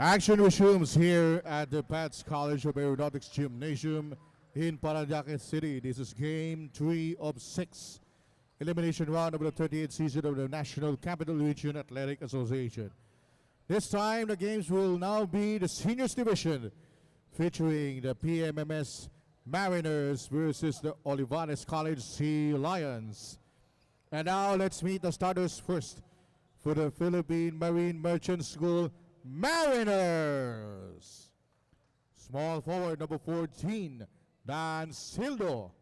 Action resumes here at the Pats College of Aeronautics Gymnasium in Paranaque City. This is game 3 of 6. Elimination round of the 38th season of the National Capital Region Athletic Association. This time, the games will now be the Seniors Division, featuring the PMMS Mariners versus the Olivares College Sea Lions. And now, let's meet the starters first for the Philippine Marine Merchant School Mariners. Small forward number 14, Dan Sildo.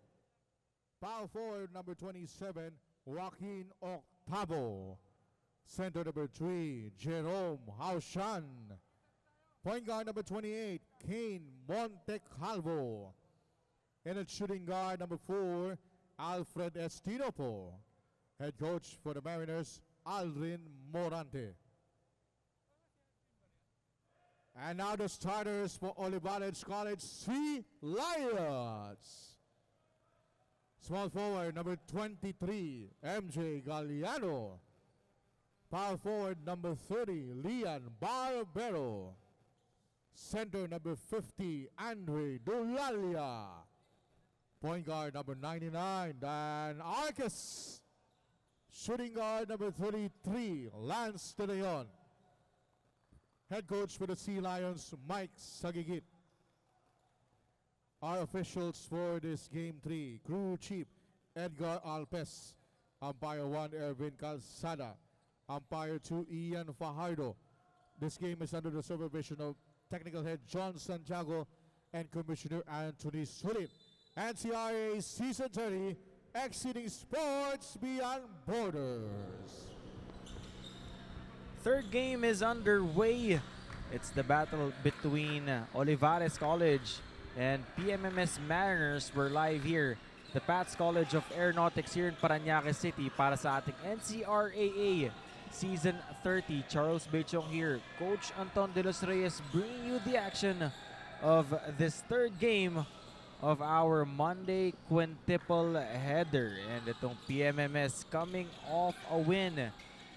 Power forward number 27, Joaquin Octavo. Center number 3, Jerome Haushan. Point guard number 28, Kane Montecalvo. And at shooting guard number 4, Alfred Estinopo. Head coach for the Mariners, Aldrin Morante. And now the starters for Olivares College Sea Lions. Small forward number 23, MJ Galliano. Power forward number 30, Lian Barbero. Center number 50, Andre Dulalia. Point guard number 99, Dan Arcus. Shooting guard number 33, Lance De Leon. Head coach for the Sea Lions, Mike Sagigit. Our officials for this game 3, crew chief Edgar Alpes, umpire 1 Ervin Calzada, umpire 2 Ian Fajardo. This game is under the supervision of technical head John Santiago and Commissioner Anthony Sulit. NCRA Season 30, exceeding sports beyond borders. Third game is underway. It's the battle between Olivares College and PMMS Mariners. We're live here, the Pats College of Aeronautics here in Paranaque City para sa ating NCRAA Season 30. Charles Bechong here. Coach Anton De Los Reyes bringing you the action of this third game of our Monday quintuple header. And itong PMMS coming off a win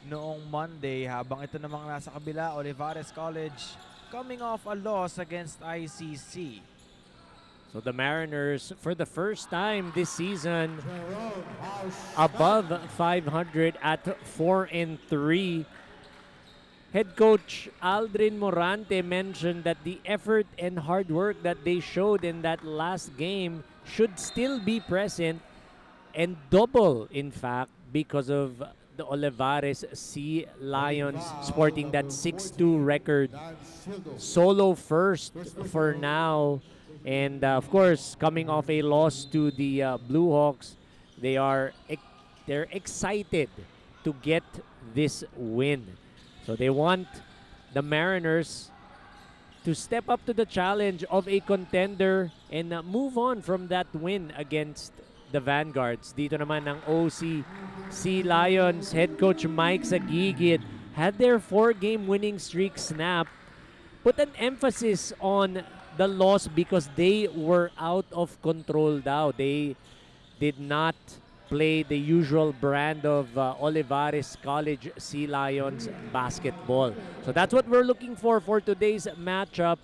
noong Monday, habang ito namang nasa kabila, Olivares College coming off a loss against ICC. So the Mariners, for the first time this season, above 500 at 4-3. Head coach Aldrin Morante mentioned that the effort and hard work that they showed in that last game should still be present, and double, in fact, because of the Olivares Sea Lions sporting that 6-2 record. Solo first for now. And of course, coming off a loss to the Blue Hawks, they're excited to get this win. So they want the Mariners to step up to the challenge of a contender and move on from that win against the Vanguards. Dito naman ng OC Sea Lions head coach Mike Sagigit had their 4-game winning streak snap. Put an emphasis on the loss because they were out of control daw. They did not play the usual brand of Olivares College Sea Lions basketball. So that's what we're looking for today's matchup.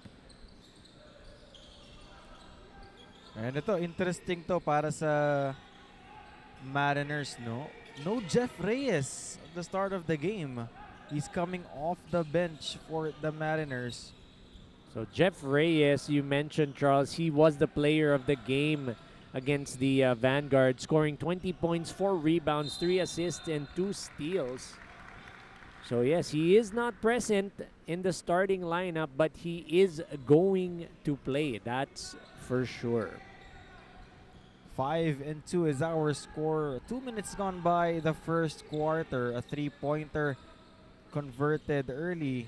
And ito, interesting to para sa Mariners, no? No Jeff Reyes at the start of the game. He's coming off the bench for the Mariners. So Jeff Reyes, you mentioned, Charles, he was the player of the game against the Vanguard, scoring 20 points, 4 rebounds, 3 assists, and 2 steals. So yes, he is not present in the starting lineup, but he is going to play. That's for sure. 5-2 is our score. 2 minutes gone by the first quarter. A 3-pointer converted early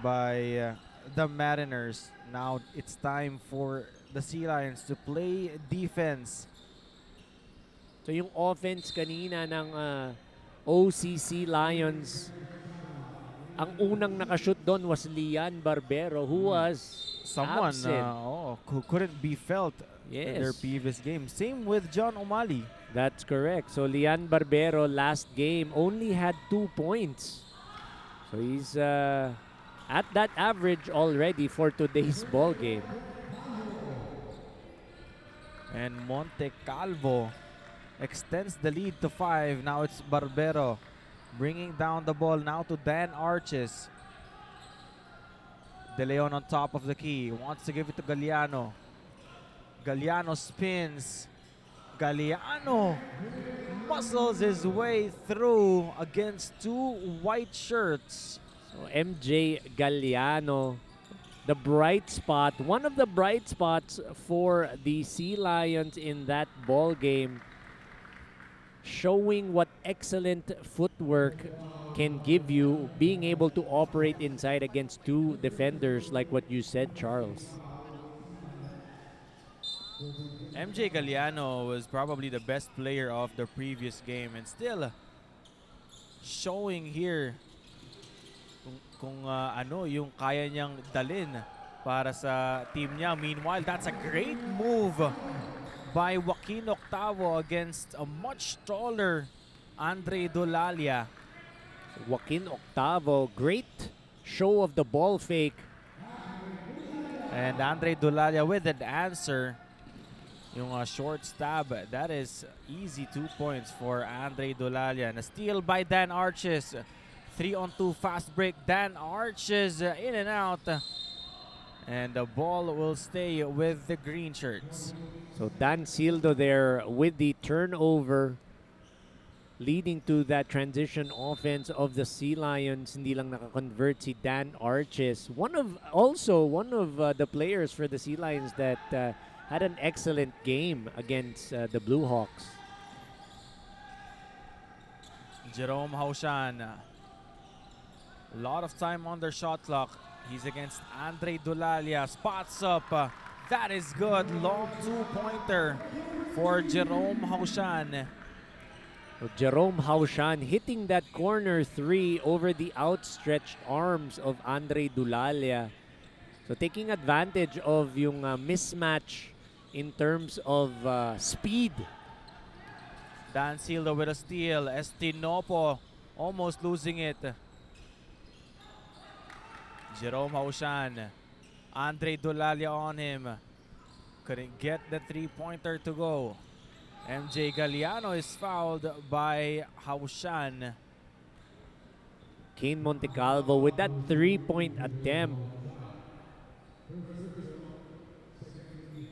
by the Mariners. Now it's time for the Sea Lions to play defense. So yung offense kanina ng OCC Lions, ang unang nakashoot doon was Lian Barbero, who was someone absent. Who couldn't be felt Yes. in their previous game. Same with John O'Malley. That's correct. So Lian Barbero last game only had 2 points. So he's at that average already for today's ball game. And Monte Calvo extends the lead to 5. Now it's Barbero bringing down the ball now to Dan Arches. De Leon on top of the key, wants to give it to Galliano. Galliano spins. Galliano muscles his way through against 2 white shirts. So MJ Galliano, the bright spot, one of the bright spots for the Sea Lions in that ball game, showing what excellent footwork can give you, being able to operate inside against 2 defenders like what you said, Charles. MJ Galliano was probably the best player of the previous game and still showing here kung ano yung kaya niyang dalin para sa team niya. Meanwhile, that's a great move by Joaquin Octavo against a much taller Andre Dolalia. Joaquin Octavo, great show of the ball fake. And Andre Dolalia with an answer. Yung short stab, that is easy 2 points for Andre Dolalia. And a steal by Dan Arches. 3-on-2 fast break. Dan Arches in and out. And the ball will stay with the green shirts. So Dan Sildo there with the turnover, leading to that transition offense of the Sea Lions. Hindi lang nakakonvert si Dan Arches. One of the players for the Sea Lions that had an excellent game against the Blue Hawks. Jerome Haushan. A lot of time on their shot clock. He's against Andre Dolalia. Spots up. That is good. Long 2-pointer for Jerome Haushan. So Jerome Haushan hitting that corner 3 over the outstretched arms of Andre Dolalia. So taking advantage of yung mismatch in terms of speed. Dan Sildo with a steal. Estinopo almost losing it. Jerome Haushan. Andre Dolalia on him. Couldn't get the 3-pointer to go. MJ Galliano is fouled by Haushan. Kane Montecalvo with that 3-point attempt.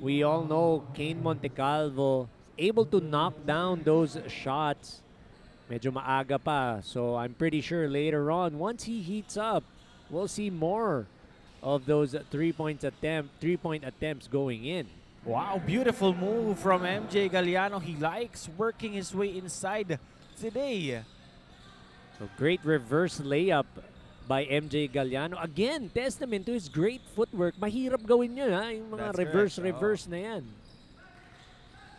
We all know Kane Montecalvo able to knock down those shots. Medyo maaga pa. So I'm pretty sure later on, once he heats up, we'll see more of those 3-point attempts going in. Wow, beautiful move from MJ Galliano. He likes working his way inside today. So great reverse layup by MJ Galliano. Again, testament to his great footwork. Mahirap gawin yun, ha? Yung mga That's reverse na yan.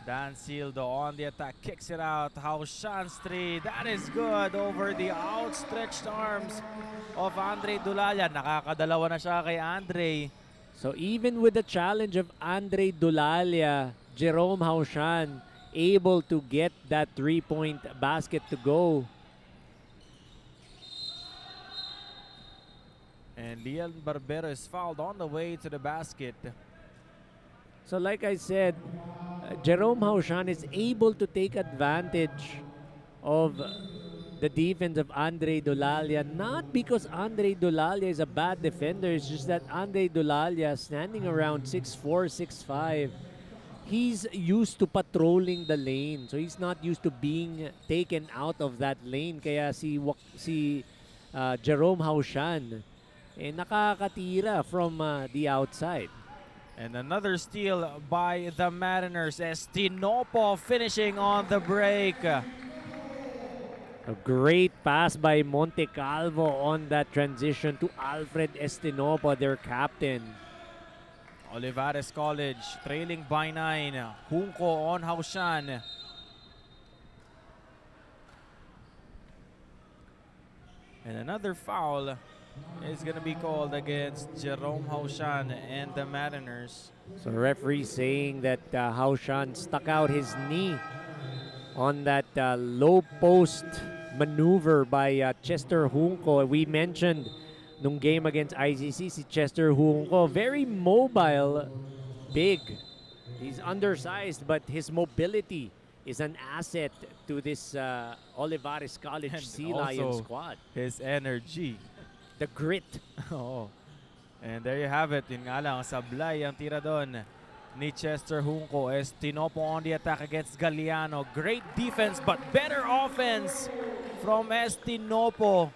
Dan Sildo on the attack, kicks it out. Haushan's 3, that is good over the outstretched arms of Andre Dolalia. Nakakadalawa na siya kay Andre. So even with the challenge of Andre Dolalia, Jerome Haushan able to get that 3-point basket to go. And Leon Barbero is fouled on the way to the basket. So like I said, Jerome Haushan is able to take advantage of the defense of Andre Dolalia, not because Andre Dolalia is a bad defender, it's just that Andre Dolalia, standing around 6'4", 6'5", he's used to patrolling the lane. So he's not used to being taken out of that lane. Kaya si Jerome Haushan nakakatira from the outside. And another steal by the Mariners. Estinopo finishing on the break. A great pass by Montecalvo on that transition to Alfred Estinopo, their captain. Olivares College trailing by 9. Junco on Haushan. And another foul is going to be called against Jerome Haushan and the Mariners. So referee saying that Haushan stuck out his knee on that low post maneuver by Chester Junco. We mentioned nung game against ICC, si Chester Junco. Very mobile, big. He's undersized, but his mobility is an asset to this Olivares College And Sea Lion also squad. his energy. The grit. Oo. And there you have it. Yun nga lang, sablay ang tira doon ni Chester Junco. Estinopo on the attack against Galliano. Great defense but better offense from Estinopo.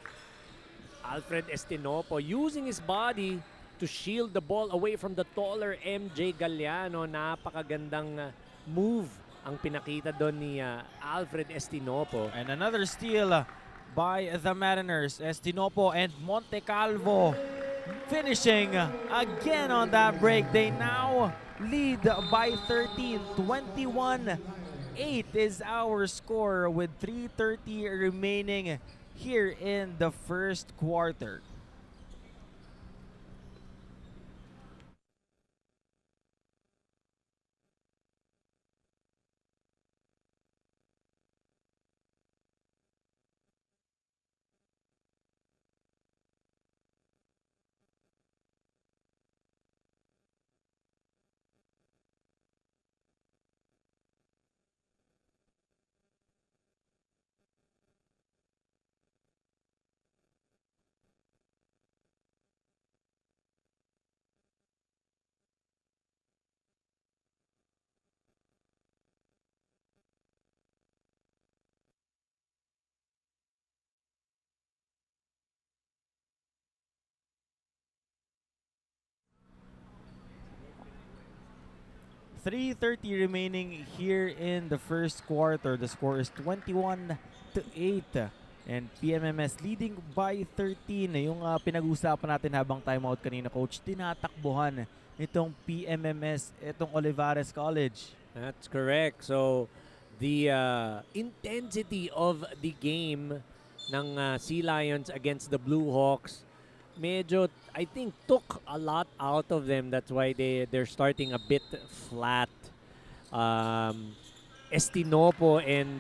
Alfred Estinopo using his body to shield the ball away from the taller MJ Galliano. Napakagandang move ang pinakita doon ni Alfred Estinopo. And another steal by the Mariners. Estinopo and Monte Calvo finishing again on that break. They now lead by 13. 21-8 is our score with 3:30 remaining here in the first quarter. .330 remaining here in the first quarter. The score is 21-8 and PMMS leading by 13. Yung pinag-usapan natin habang timeout kanina, Coach, tinatakbuhan itong PMMS, itong Olivares College. That's correct. So, the intensity of the game ng Sea Lions against the Blue Hawks medyo, I think, took a lot out of them. That's why they're starting a bit flat. Estinopo and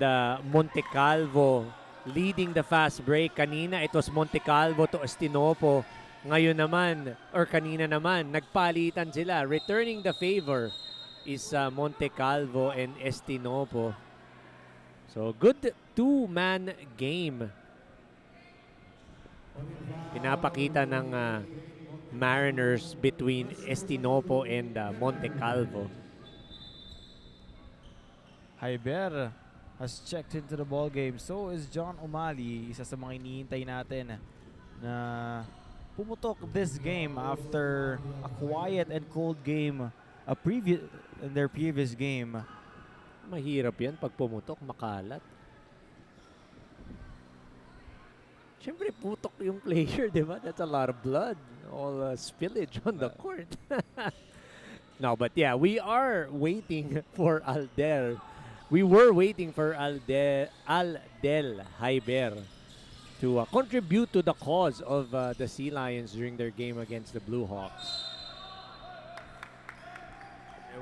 Montecalvo leading the fast break. Kanina, it was Montecalvo to Estinopo. Ngayon naman, or kanina naman, nagpalitan sila. Returning the favor is Montecalvo and Estinopo. So, good two-man game. Pinapakita ng Mariners between Estinopo and Montecalvo. Hyber has checked into the ball game. So is John Umali, isa sa mga hinihintay natin na pumutok this game after a quiet and cold game in their previous game. Mahirap yan pag pumutok, makalat. Siyempre, putok yung player, di ba? That's a lot of blood. All spillage on the court. No, but yeah, we are waiting for Aldel. We were waiting for Aldel Hyber to contribute to the cause of the Sea Lions during their game against the Blue Hawks.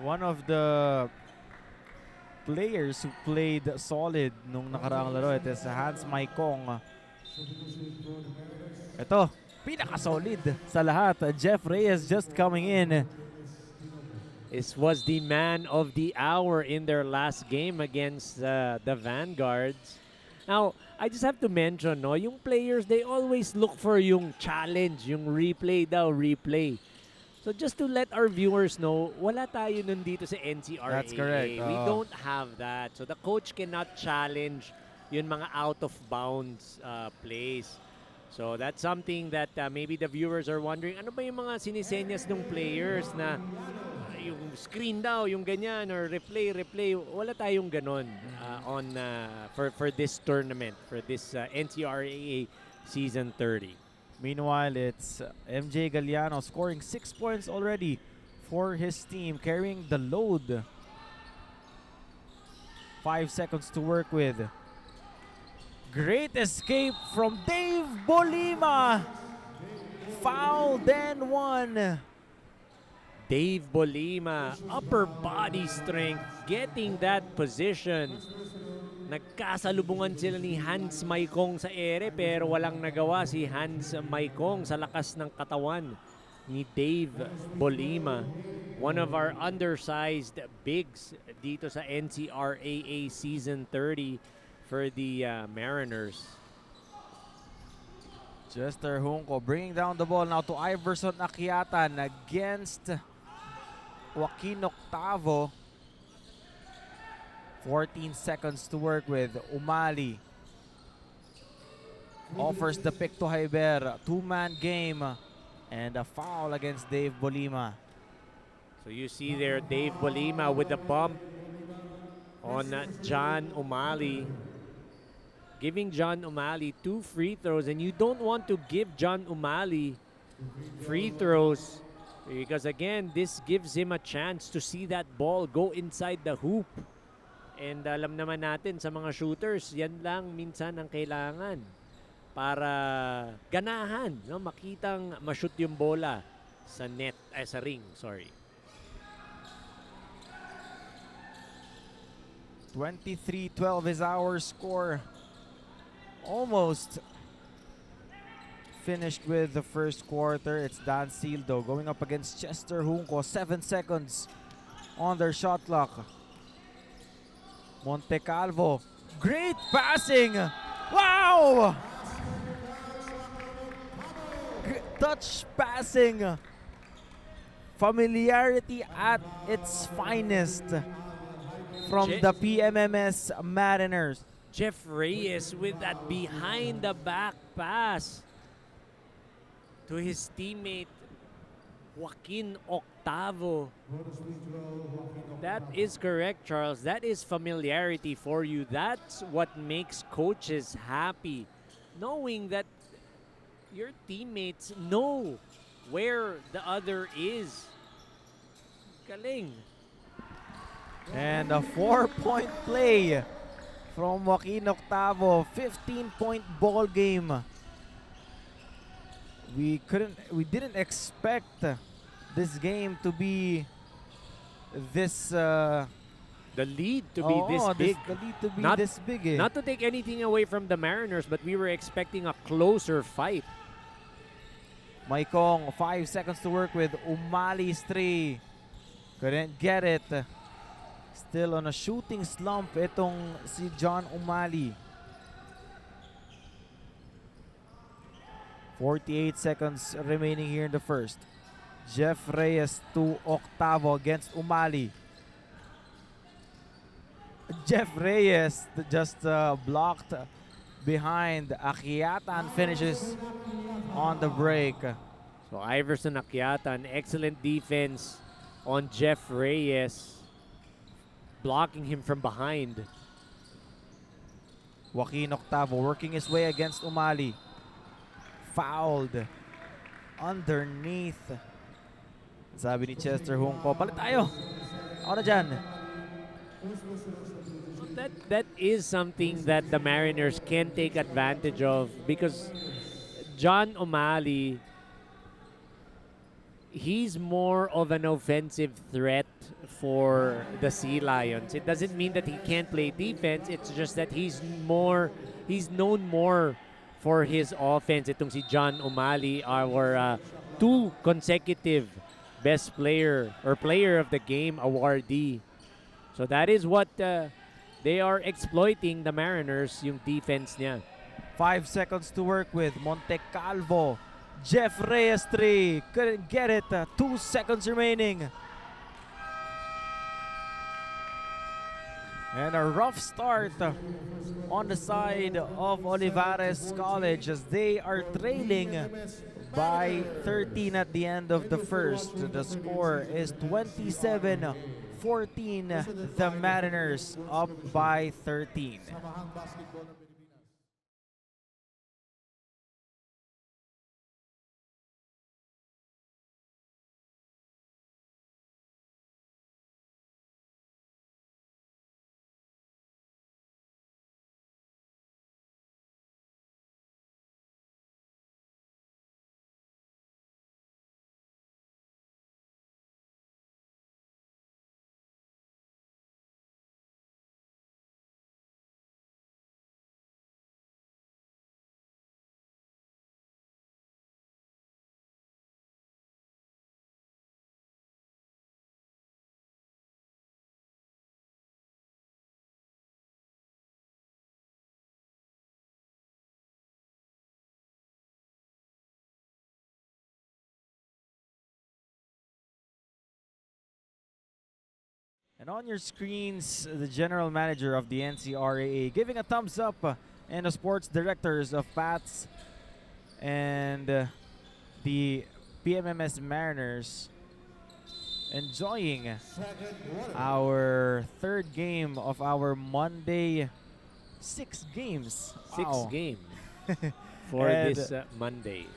One of the players who played solid nung nakaraang laro, ito is Hans Maikong. Ito, pinaka-solid sa lahat. Jeff Reyes just coming in. This was the man of the hour in their last game against the Vanguards. Now, I just have to mention, no, yung players, they always look for yung challenge, yung replay daw, replay. So just to let our viewers know, wala tayo nun dito sa NCRAA. That's correct. We don't have that. So the coach cannot challenge yun mga out of bounds plays. So that's something that maybe the viewers are wondering, ano ba yung mga sinisenyas ng players na yung screen daw, yung ganyan, or replay. Wala tayong ganon for this tournament, for this NCRAA Season 30. Meanwhile, it's MJ Galliano scoring 6 points already for his team, carrying the load. 5 seconds to work with. Great escape from Dave Bolima. Foul, then one. Dave Bolima, upper body strength, getting that position. Nagkasalubungan sila ni Hans Maikong sa ere pero walang nagawa si Hans Maikong sa lakas ng katawan ni Dave Bolima. One of our undersized bigs dito sa NCRAA Season 30 for the Mariners. Chester Junco bringing down the ball now to Iverson Akyatan against Joaquin Octavo. 14 seconds to work with. Umali offers the pick to Hyber. Two-man game and a foul against Dave Bolima. So you see there Dave Bolima with the bump on John Umali. Giving John Umali 2 free throws, and you don't want to give John Umali free throws because again, this gives him a chance to see that ball go inside the hoop. And alam naman natin sa mga shooters, yan lang minsan ang kailangan para ganahan, no? Makitang ma-shoot yung bola sa net, sa ring, sorry. 23-12 is our score. Almost finished with the first quarter. It's Dan Sildo going up against Chester Junco. 7 seconds on their shot clock. Montecalvo, great passing! Wow! Touch passing. Familiarity at its finest from the PMMS Mariners. Jeff Reyes with that behind the back pass to his teammate Joaquin Octavo. That is correct, Charles. That is familiarity for you. That's what makes coaches happy. Knowing that your teammates know where the other is. Galing. And a 4-point play from Joaquin Octavo. 15-point ball game. We didn't expect this game to be this The lead to be this big. The lead to be Not- this big. Eh. Not to take anything away from the Mariners, but we were expecting a closer fight. Maikong, 5 seconds to work with. Umali's 3. Couldn't get it. Still on a shooting slump itong si John Umali. 48 seconds remaining here in the first. Jeff Reyes to Octavo against Umali. Jeff Reyes just blocked behind. Akyatan finishes on the break. So Iverson Akyatan, excellent defense on Jeff Reyes, blocking him from behind. Joaquin Octavo working his way against Umali. Fouled underneath. Sabi ni Chester Junco, palit tayo. Ako na dyan. That is something that the Mariners can take advantage of because John Umali, he's more of an offensive threat for the Sea Lions. It doesn't mean that he can't play defense. It's just that he's known more for his offense. Itong si John Umali, our 2 consecutive best player or player of the game awardee. So that is what they are exploiting, the Mariners, yung defense niya. 5 seconds to work with. Montecalvo. Jeff Reyes 3. Couldn't get it. 2 seconds remaining. And a rough start on the side of Olivares College as they are trailing by 13 at the end of the first. The score is 27-14. The Mariners up by 13. And on your screens, the general manager of the NCRAA giving a thumbs up, and the sports directors of Pats and the PMMS Mariners enjoying our third game of our Monday 6 games. Six Wow. game for And- this Monday.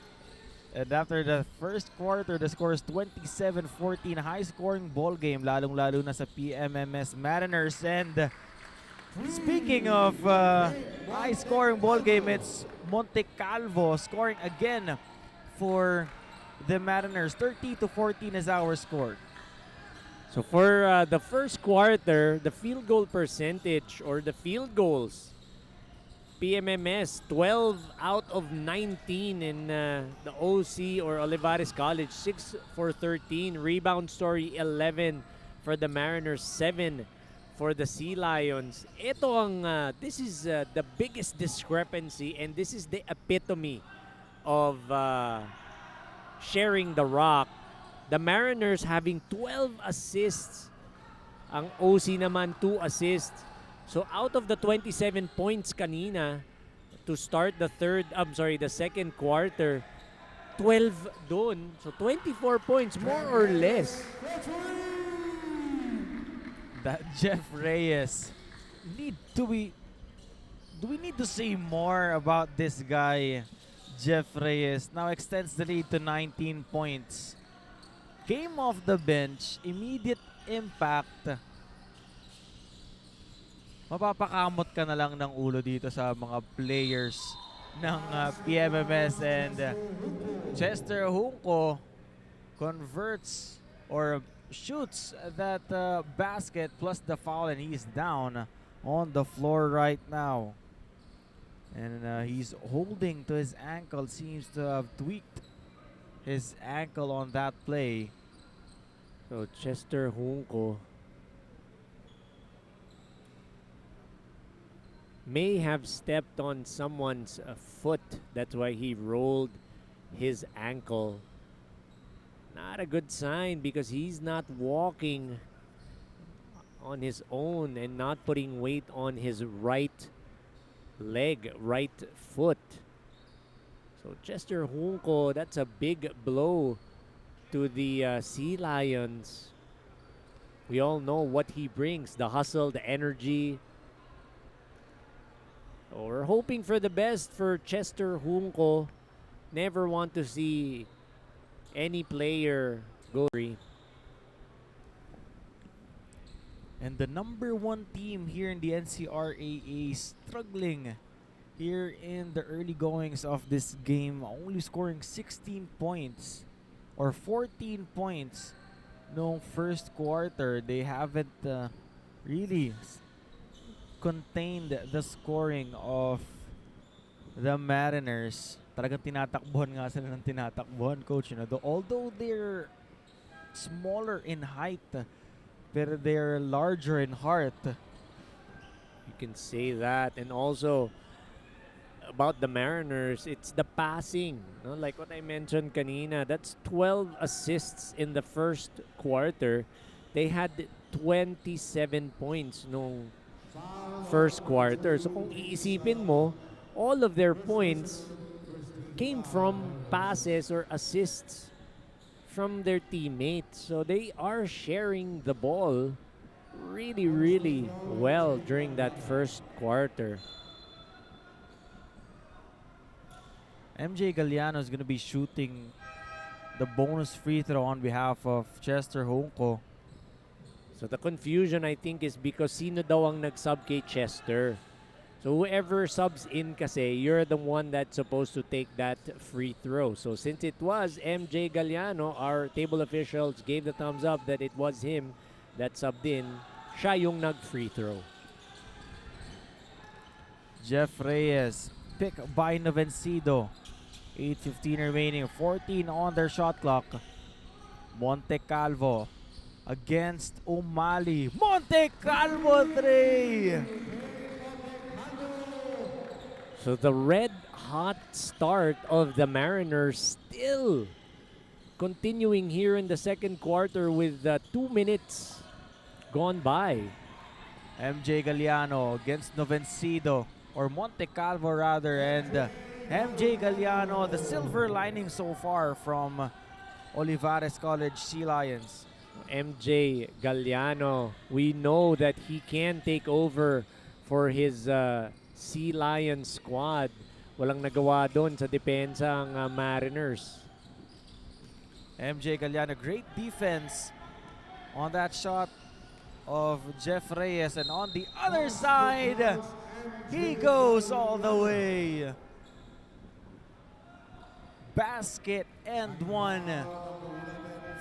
And after the first quarter, the score is 27-14. High-scoring ball game, lalong-lalo na sa PMMS Mariners. And speaking of high-scoring ball game, it's Monte Calvo scoring again for the Mariners. 30-14 is our score. So for the first quarter, the field goal percentage or the field goals, PMMS 12 out of 19 in the OC or Olivares College, 6 for 13. Rebound story 11 for the Mariners, 7 for the Sea Lions. Ito ang this is the biggest discrepancy, and this is the epitome of sharing the rock. The Mariners having 12 assists. Ang OC naman 2 assists. So out of the 27 points kanina to start the second quarter, 12 doon. So 24 points more or less. That Jeff Reyes. Do we need to say more about this guy, Jeff Reyes? Now extends the lead to 19 points. Came off the bench, immediate impact. Mapapakamot ka na lang ng ulo dito sa mga players ng PMMS, and Chester Junco converts or shoots that basket plus the foul, and he's down on the floor right now. And he's holding to his ankle, seems to have tweaked his ankle on that play. So Chester Junco may have stepped on someone's foot. That's why he rolled his ankle. Not a good sign because he's not walking on his own and not putting weight on his right leg, right foot. So Chester Junco, that's a big blow to the Sea Lions. We all know what he brings, the hustle, the energy. So we're hoping for the best for Chester Junco. Never want to see any player go free. And the number 1 team here in the NCRAA struggling here in the early goings of this game, only scoring 16 points or 14 points no first quarter. They haven't really contained the scoring of the Mariners. Talagang tinatakbuhan nga sila ng tinatakbuhan, coach. You know, although they're smaller in height, pero they're larger in heart. You can say that. And also about the Mariners, it's the passing. No? Like what I mentioned kanina, that's 12 assists in the first quarter. They had 27 points no first quarter. So kung iisipin mo, all of their points came from passes or assists from their teammates. So they are sharing the ball really, really well during that first quarter. MJ Galliano is going to be shooting the bonus free throw on behalf of Chester Junco. So the confusion, I think, is because sino daw ang nag-sub kay Chester. So whoever subs in kasi, you're the one that's supposed to take that free throw. So since it was MJ Galliano, our table officials gave the thumbs up that it was him that subbed in. Siya yung nag-free throw. Jeff Reyes, pick by Novencido. 8:15 remaining, 14 on their shot clock. Monte Calvo against Umali. Monte Calvo 3! So the red hot start of the Mariners still continuing here in the second quarter with 2 minutes gone by. MJ Galliano against Novencido, or Monte Calvo rather, and MJ Galliano, the silver lining so far from Olivares College Sea Lions. MJ Galliano, we know that he can take over for his Sea Lion squad. Walang nagawa doon sa depensa ang Mariners. MJ Galliano, great defense on that shot of Jeff Reyes, and on the other side, he goes all the way. Basket and one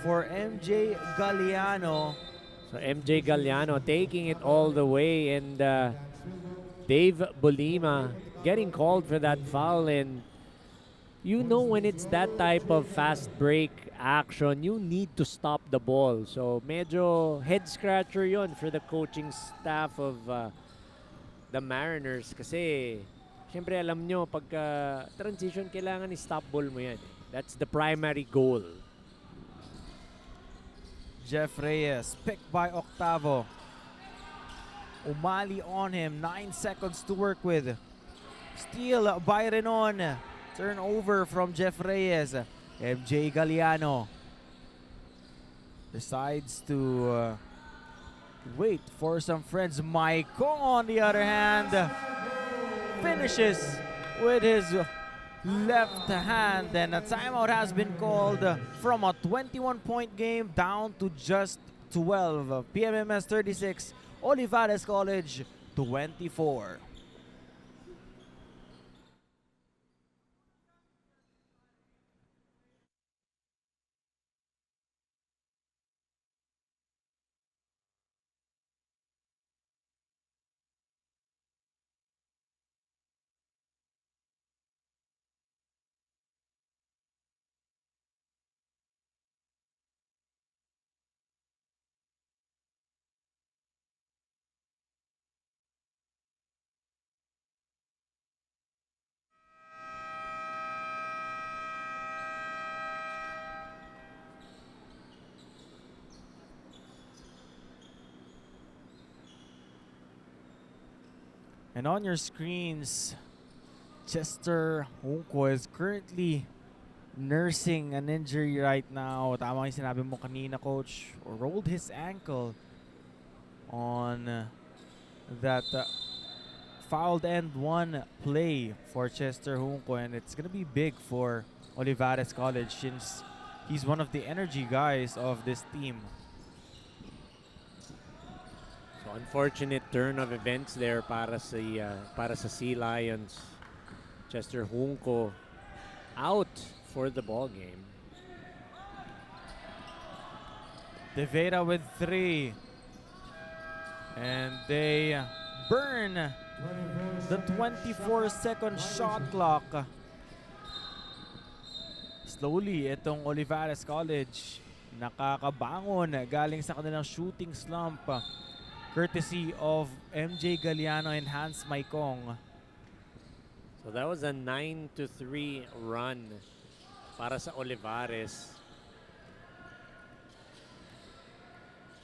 for MJ Galliano. So MJ Galliano taking it all the way, and Dave Bolima getting called for that foul. And you know, when it's that type of fast break action, you need to stop the ball. So medyo head scratcher yon for the coaching staff of the Mariners, kasi syempre alam nyo, pagka transition, kailangan i-stop ball mo yan. That's the primary goal. Jeff Reyes, picked by Octavo. Umali on him, 9 seconds to work with. Steal by Renon. Turnover from Jeff Reyes. MJ Galliano decides to wait for some friends. Maikong, on the other hand, finishes with his left hand, and a timeout has been called from a 21-point game down to just 12. PMMS 36, Olivares College 24. And on your screens, Chester Junco is currently nursing an injury right now. Tama yung sinabi mo kanina, Coach. Rolled his ankle on that fouled end one play for Chester Junco. And it's going to be big for Olivares College since he's one of the energy guys of this team. Unfortunate turn of events there para sa Sea Lions. Chester Junco out for the ball game. De Vera with 3. And they burn the 24-second shot clock. Slowly, itong Olivares College nakakabangon galing sa kanilang shooting slump, courtesy of MJ Galliano and Hans Maikong. So that was a 9-3 run para sa Olivares.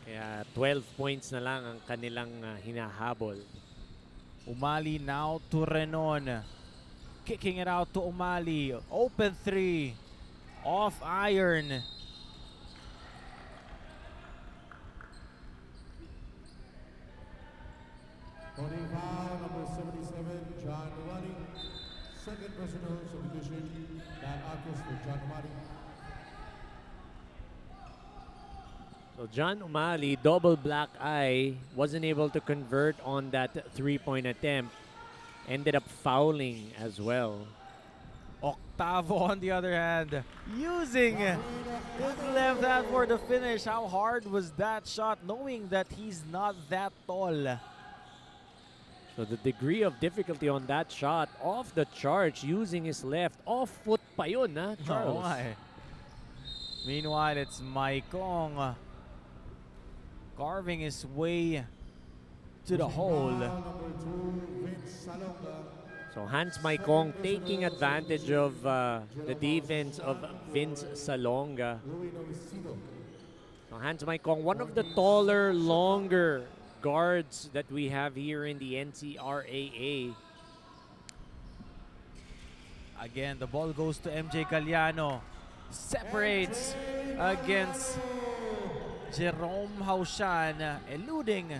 Kaya 12 points na lang ang kanilang hinahabol. Umali now to Renon. Kicking it out to Umali. Open 3. Off iron. Foul number 77, John Umali. Second personal substitution, Dan Arcos for John Umali. So John Umali, double black eye, wasn't able to convert on that three-point attempt. Ended up fouling as well. Octavo, on the other hand, using his left hand for the finish. How hard was that shot, knowing that he's not that tall? So the degree of difficulty on that shot, off the charts, using his left. Off foot pa yun, ha, Charles? Meanwhile, it's Maikong carving his way to the hole. So Hans Maikong taking advantage of the defense of Vince Salonga. Hans Maikong, one of the taller, longer guards that we have here in the NCRAA. Again, the ball goes to MJ Galliano. Separates against Jerome Haushan, eluding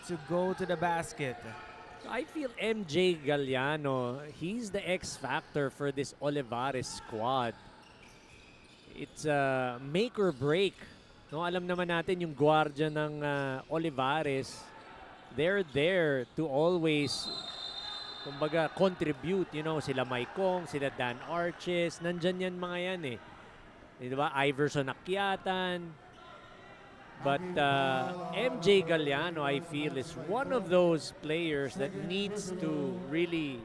to go to the basket. I feel MJ Galliano, he's the X factor for this Olivares squad. It's make or break. No, alam naman natin yung gwardiya ng Olivares, they're there to always kumbaga contribute, you know, sila Maikong, sila Dan Arches, nandyan yan mga yan eh. Di ba? Iverson Akyatan. But MJ Galliano, I feel, is one of those players that needs to really,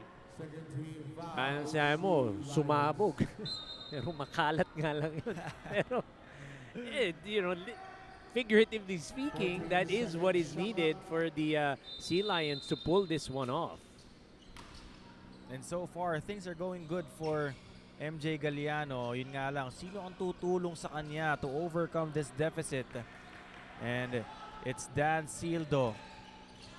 ano sabi mo, sumabog. Pero makalat nga lang yun. Pero, you know, figuratively speaking, that is what is needed for the Sea Lions to pull this one off. And so far, things are going good for MJ Galliano. Yun nga lang, sino ang tutulong sa kanya to overcome this deficit? And it's Dan Sildo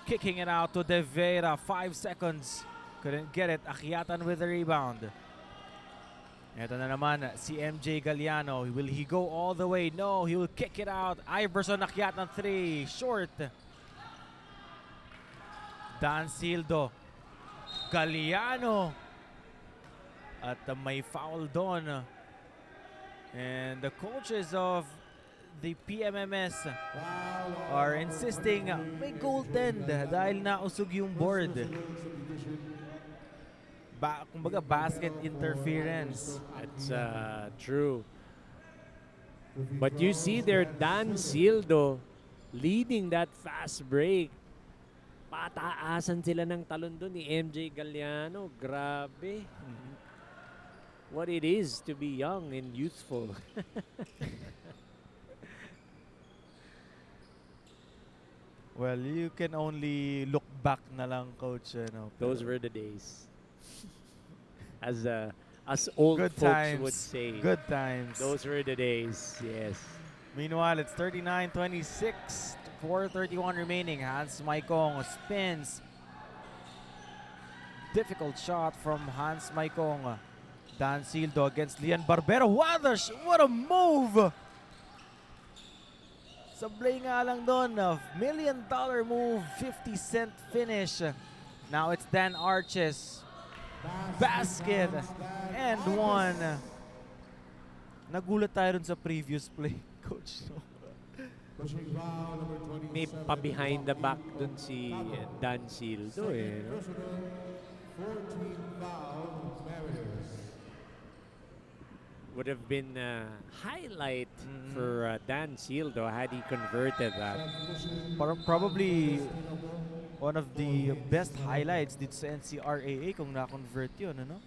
kicking it out to De Vera. 5 seconds. Couldn't get it. Akyatan with the rebound. Ito na naman si MJ Galliano. Will he go all the way? No, he will kick it out. Iverson Akyatan 3. Short. Dan Sildo. Galliano. At may foul doon. And the coaches of the PMMS are insisting may goaltend dahil nausog yung board. Kumbaga basket interference. That's true. But you see there, Dan Sildo leading that fast break. Pataasan sila ng talon doon ni MJ Galliano. Grabe. What it is to be young and youthful. Well, you can only look back na lang, coach. Ano, Those were the days. As old good folks times. would say. Good times. Those were the days, yes. Meanwhile, it's 39-26. 4:31 remaining. Hans Maikong spins. Difficult shot from Hans Maikong. Dan Sildo against Lian Barbero. What a move! Sablay nga lang doon. $1 million move. 50-cent finish. Now it's Dan Arches. Basket. And one. Nagulat tayo dun sa previous play, coach. May pa-behind the back dun si Dan Sildo eh. No? Would have been a highlight for Dan Sildo had he converted that. Probably one of the best highlights dito sa NCRAA kung na-convert yun, ano?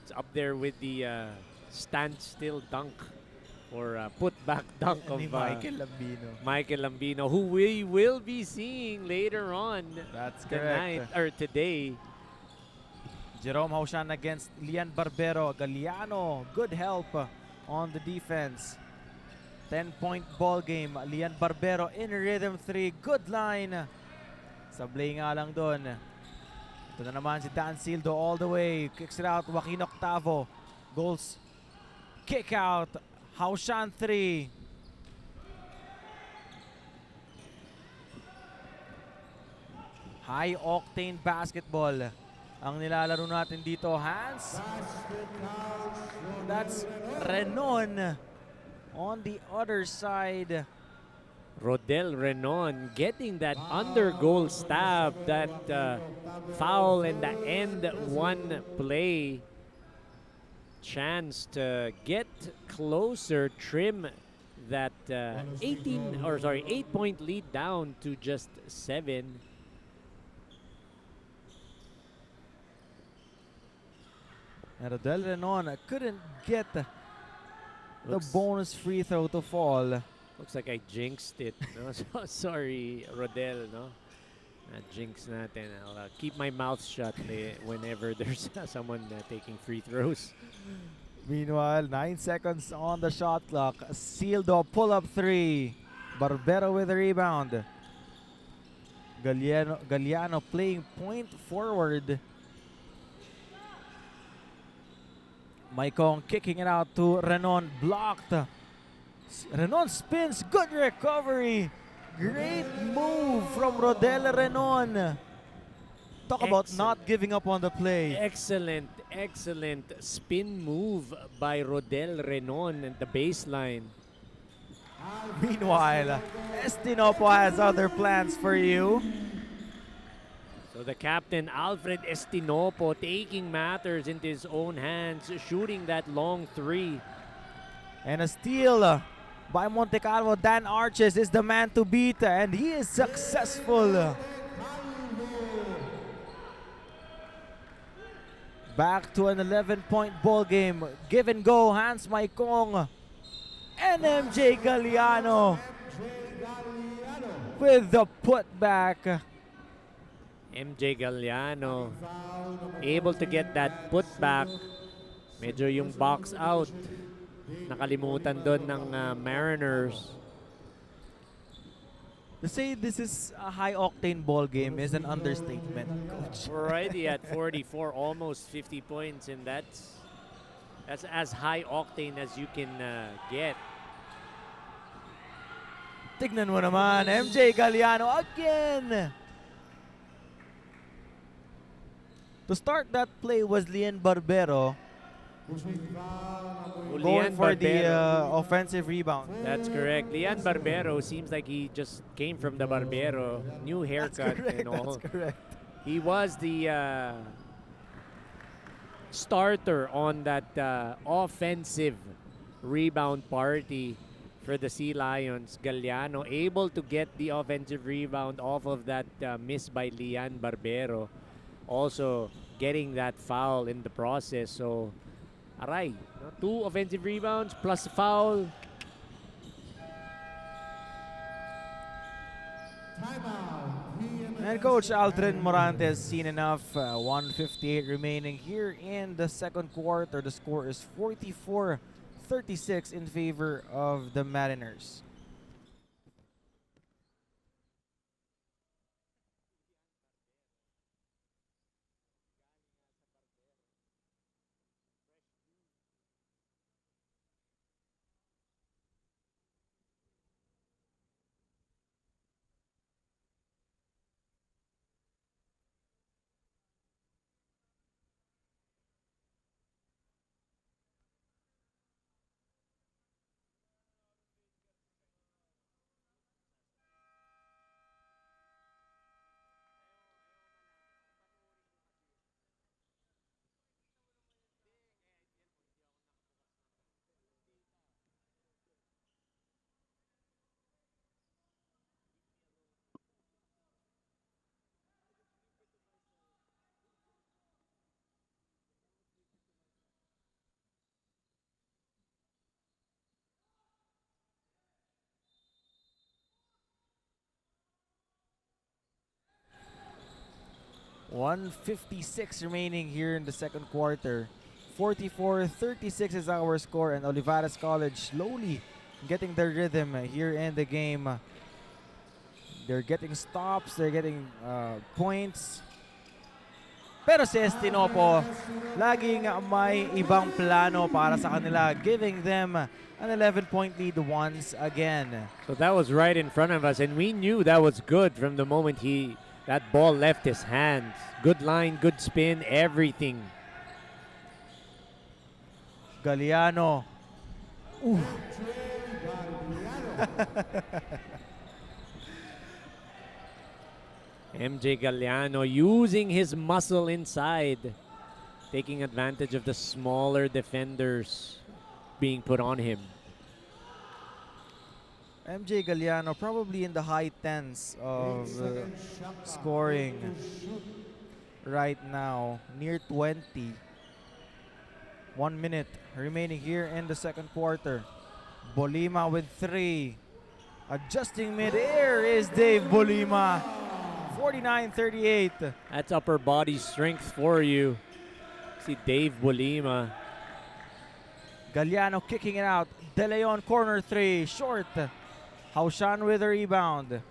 It's up there with the standstill dunk or put-back dunk of Michael Lambino. Michael Lambino, who we will be seeing later on That's tonight correct. or today. Jerome Haushan against Lian Barbero. Galliano, good help on the defense. 10-point ball game. Lian Barbero in rhythm 3. Good line. Sablay nga lang doon. Ito na naman si Dan Sildo all the way. Kicks it out. Joaquin Octavo. Goals. Kick out. Haushan 3. High octane basketball ang nilalaro natin dito. Hans. That's Renon on the other side. Rodel Renon getting that under goal stab, that foul in the end one play. Chance to get closer, trim that 8-point lead down to just 7. And Rodel Renon couldn't get the bonus free throw to fall. Looks like I jinxed it. No? So, sorry, Rodel. No? Jinx natin. I'll keep my mouth shut whenever there's someone taking free throws. Meanwhile, 9 seconds on the shot clock. Sildo pull-up three. Barbero with the rebound. Galliano playing point forward. Maicong kicking it out to Renon, blocked. Renon spins, good recovery. Great move from Rodel Renon. Talk about not giving up on the play. Excellent spin move by Rodel Renon at the baseline. Meanwhile, Estinopo has other plans for you. So the captain, Alfred Estinopo, taking matters into his own hands, shooting that long three. And a steal by Monte Carlo. Dan Arches is the man to beat, and he is successful. Back to an 11-point ball game. Give and go, Hans Maicong. And MJ Galliano with the putback. MJ Galliano able to get that putback. Medyo yung box out. Nakalimutan doon ng Mariners. To say this is a high-octane ball game is an understatement, Coach. Already at 44, almost 50 points, and that's as high octane as you can get. Tignan mo naman, MJ Galliano again. To start that play was Lian Barbero going for the offensive rebound. That's correct. Lian Barbero seems like he just came from the Barbero. New haircut and all. That's correct. He was the starter on that offensive rebound party for the Sea Lions. Galliano able to get the offensive rebound off of that miss by Lian Barbero. Also getting that foul in the process. So, aray, 2 offensive rebounds plus foul. And Coach Aldrin Morante has seen enough. 1:58 remaining here in the second quarter. The score is 44-36 in favor of the Mariners. .156 remaining here in the second quarter. 44-36 is our score, and Olivares College slowly getting their rhythm here in the game. They're getting stops, they're getting points. Pero si Estinopo, laging may ibang plano para sa kanila, giving them an 11-point lead once again. So that was right in front of us, and we knew that was good from the moment that ball left his hands. Good line, good spin, everything. Galliano. Ooh. MJ Galliano using his muscle inside, taking advantage of the smaller defenders being put on him. MJ Galliano probably in the high tens of scoring right now, near 20. 1 minute remaining here in the second quarter. Bolima with 3. Adjusting mid-air is Dave Bolima. 49-38. That's upper body strength for you. See Dave Bolima. Galliano kicking it out. De Leon corner three, short. Haushan with a rebound.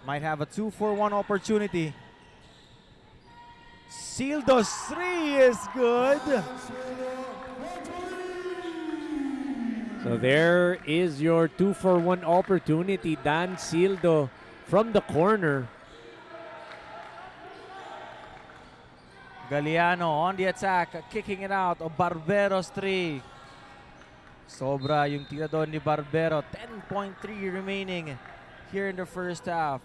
Might have a 2-for-1 opportunity. Sildo's three is good. So there is your 2-for-1 opportunity. Dan Sildo from the corner. Galliano on the attack, kicking it out. Barbero's three. Sobra yung tira doon ni Barbero. 10.3 remaining here in the first half.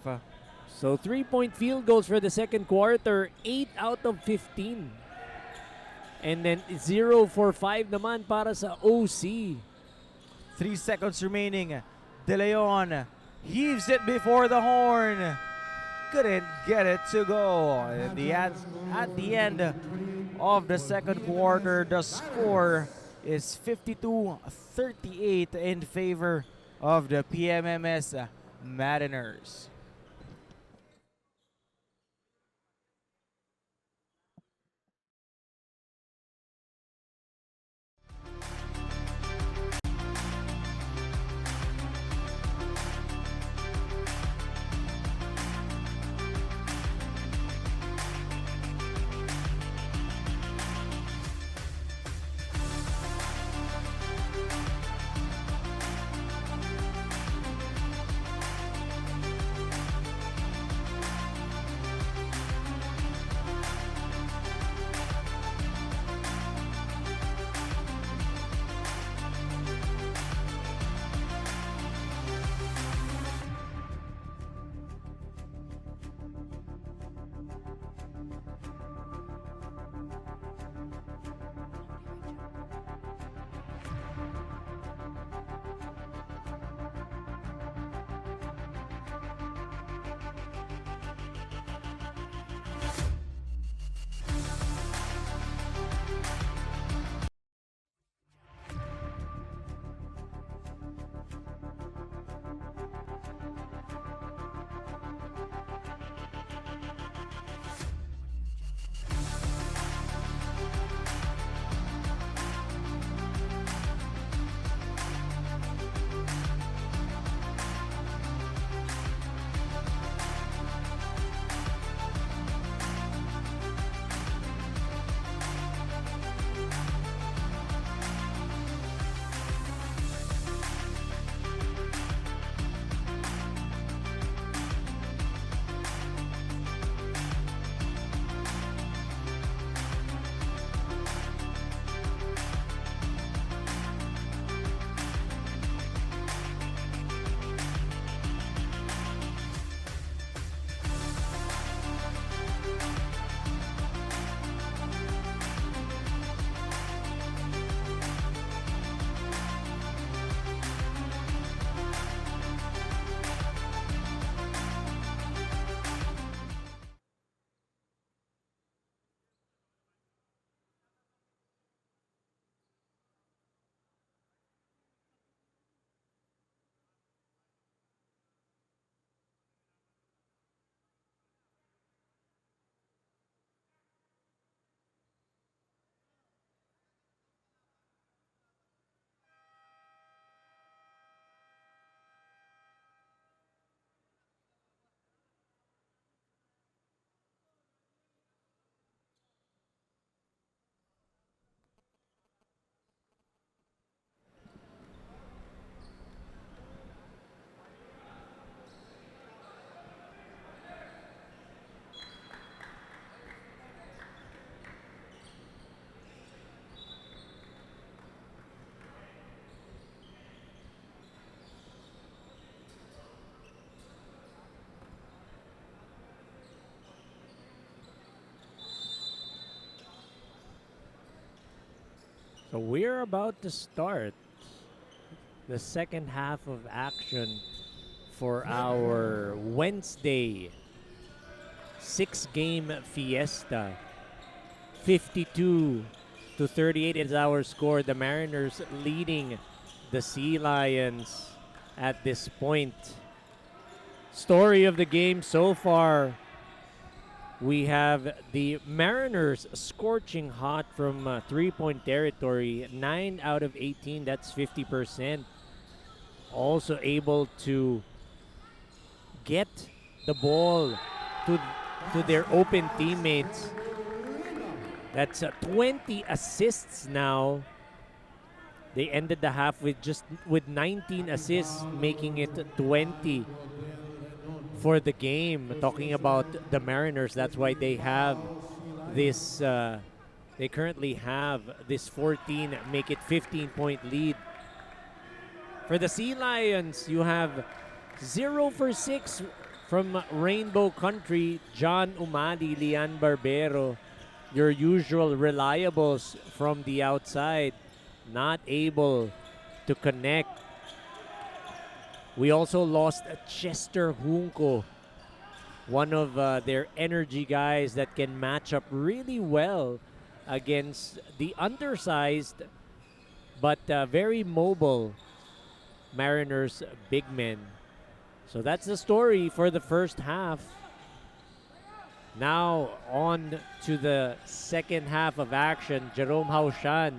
So 3-point field goals for the second quarter, 8 out of 15. And then 0 for 5 naman para sa OC. 3 seconds remaining. De Leon heaves it before the horn. Couldn't get it to go. At the end of the second quarter, the score is 52-38 in favor of the PMMS Mariners. So we're about to start the second half of action for our Wednesday 6-game fiesta. 52-38 is our score. The Mariners leading the Sea Lions at this point. Story of the game so far, We have the Mariners scorching hot from three-point territory. 9 out of 18, that's 50%. Also able to get the ball to their open teammates. That's 20 assists now. They ended the half with 19 assists, making it 20 for the game. Talking about the Mariners, that's why they have this. They currently have this 14, make it 15-point lead. For the Sea Lions, you have 0 for 6 from Rainbow Country. John Umali, Lian Barbero, your usual reliables from the outside, not able to connect. We also lost Chester Junco, one of their energy guys that can match up really well against the undersized but very mobile Mariners big men. So that's the story for the first half. Now on to the second half of action. Jerome Haushan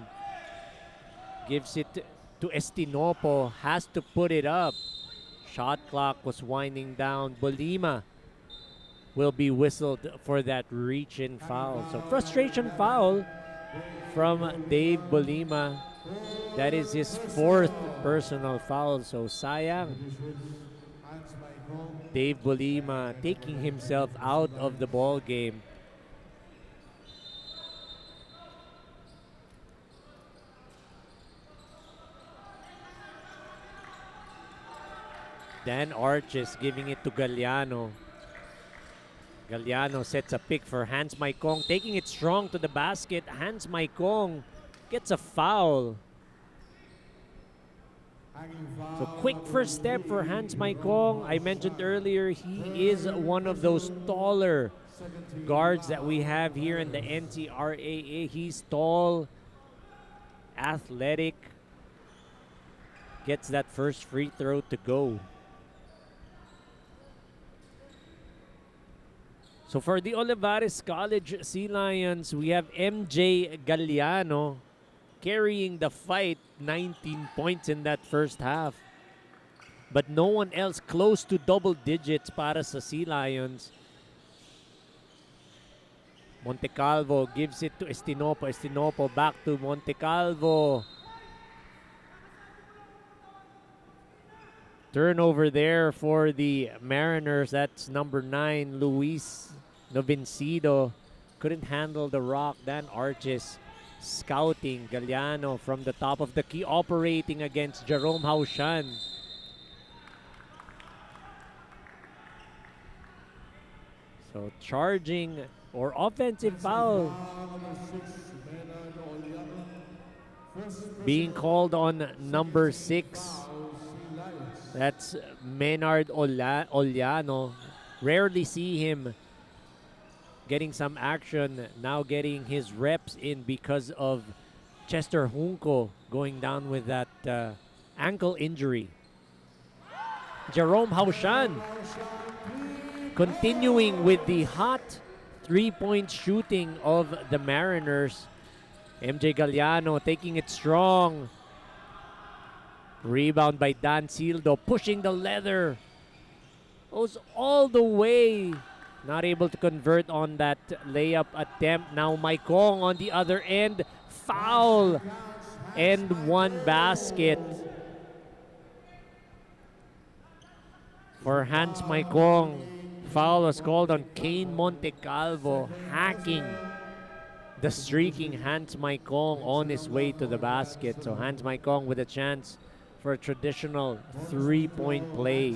gives it to Estinopo, has to put it up. Shot clock was winding down. Bolima will be whistled for that reach-in foul. So frustration foul from Dave Bolima. That is his 4th personal foul. So sayang. Dave Bolima taking himself out of the ball game. Dan Arches giving it to Galliano. Galliano sets a pick for Hans Maikong, taking it strong to the basket. Hans Maikong gets a foul. So quick first step for Hans Maikong. I mentioned earlier, he is one of those taller guards that we have here in the NCRAA. He's tall, athletic, gets that first free throw to go. So for the Olivares College Sea Lions, we have MJ Galliano carrying the fight, 19 points in that first half. But no one else close to double digits para sa Sea Lions. Montecalvo gives it to Estinopo. Estinopo back to Montecalvo. Turnover there for the Mariners. That's number 9, Luis Novincido. Couldn't handle the rock. Dan Arches scouting. Galliano from the top of the key, operating against Jerome Haushan. So charging or offensive foul being called on number 6. That's Menard Oliano. Rarely see him getting some action. Now getting his reps in because of Chester Junco going down with that ankle injury. Jerome Haushan continuing with the hot three-point shooting of the Mariners. MJ Galliano taking it strong. Rebound by Dan Sildo, pushing the leather. Goes all the way. Not able to convert on that layup attempt. Now Maikong on the other end. Foul. And one basket for Hans Maikong. Foul was called on Kane Montecalvo, hacking the streaking Hans Maikong on his way to the basket. So Hans Maikong with a chance for a traditional three-point play.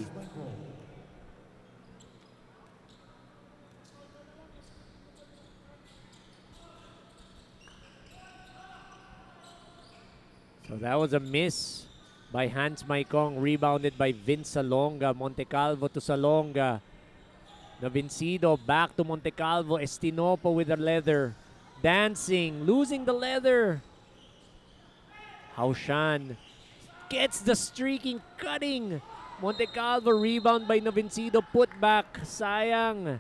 So that was a miss by Hans Maikong, rebounded by Vince Salonga. Montecalvo to Salonga. Novincido back to Montecalvo. Estinopo with the leather. Dancing, losing the leather. Haushan gets the streaking, cutting. Montecalvo, rebound by Novincido, put back. Sayang.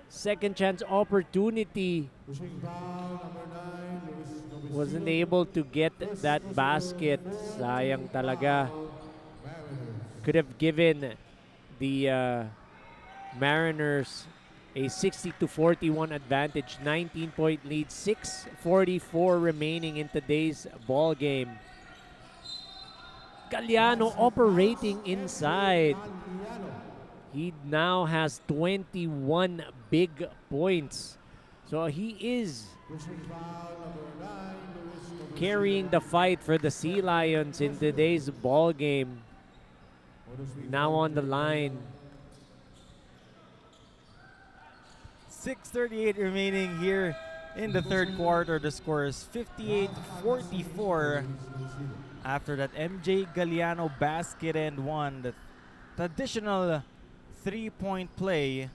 second chance opportunity. Pushing foul, number 9, Luis Wasn't Novicino. able to get that basket. Sayang talaga. Mariners. Could have given the Mariners a 60-41 advantage. 19-point lead. 6:44 remaining in today's ball game. Galliano operating inside. He now has 21 big points. So he is Pushing foul, number 9, Luis Novicino. carrying the fight for the Sea Lions in today's ball game. Now on the line. 6:38 remaining here in the third quarter. The score is 58-44 after that MJ Galliano basket and one. The traditional three-point play.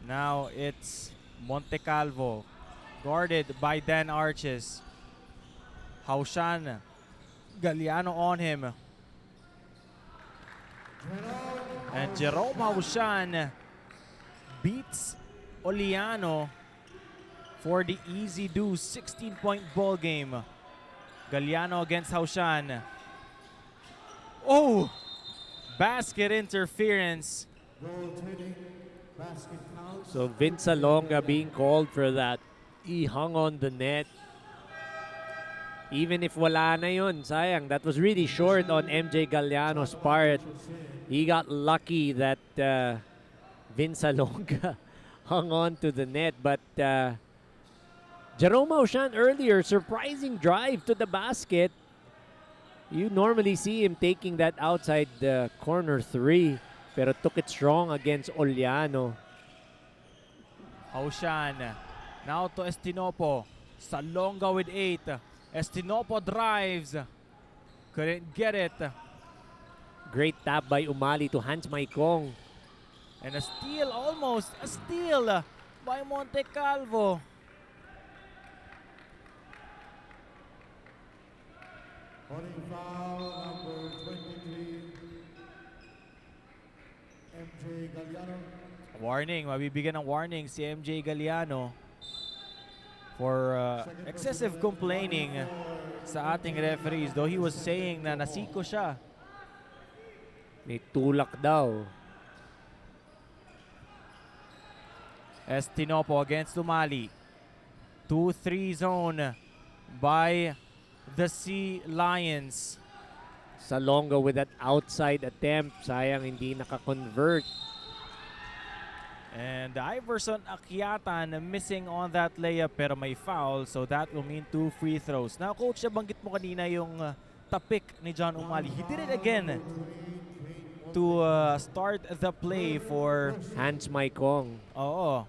Now it's Montecalvo guarded by Dan Arches. Haushan, Galliano on him. And Jerome Haushan beats Oliano for the easy do 16-point ball game. Galliano against Haushan. Oh! Basket interference. Rotating basket count. So Vince Alonga being called for that. He hung on the net. Even if wala na yun, sayang. That was really short on MJ Galliano's part. He got lucky that Vince Alonga hung on to the net. But Jerome Haushan earlier, surprising drive to the basket. You normally see him taking that outside the corner three, pero took it strong against Oliano. Haushan now to Estinopo. Salonga with 8. Estinopo drives. Couldn't get it. Great tap by Umali to Hans Maikong. And a steal, almost a steal by Montecalvo. Holding foul, number 23, MJ Galliano. Warning, mabibigyan ng warning si MJ Galliano for excessive complaining sa ating referees. Though he was saying na nasiko siya. May tulak daw. Estinopo against Umali. 2-3 zone by the Sea Lions. Salonga with that outside attempt. Sayang hindi naka-convert. And Iverson Akyatan missing on that layup pero may foul, so that will mean 2 free throws. Now coach, nabanggit mo kanina yung tapik ni John Umali. He did it again to start the play for Hans Maikong. Oo.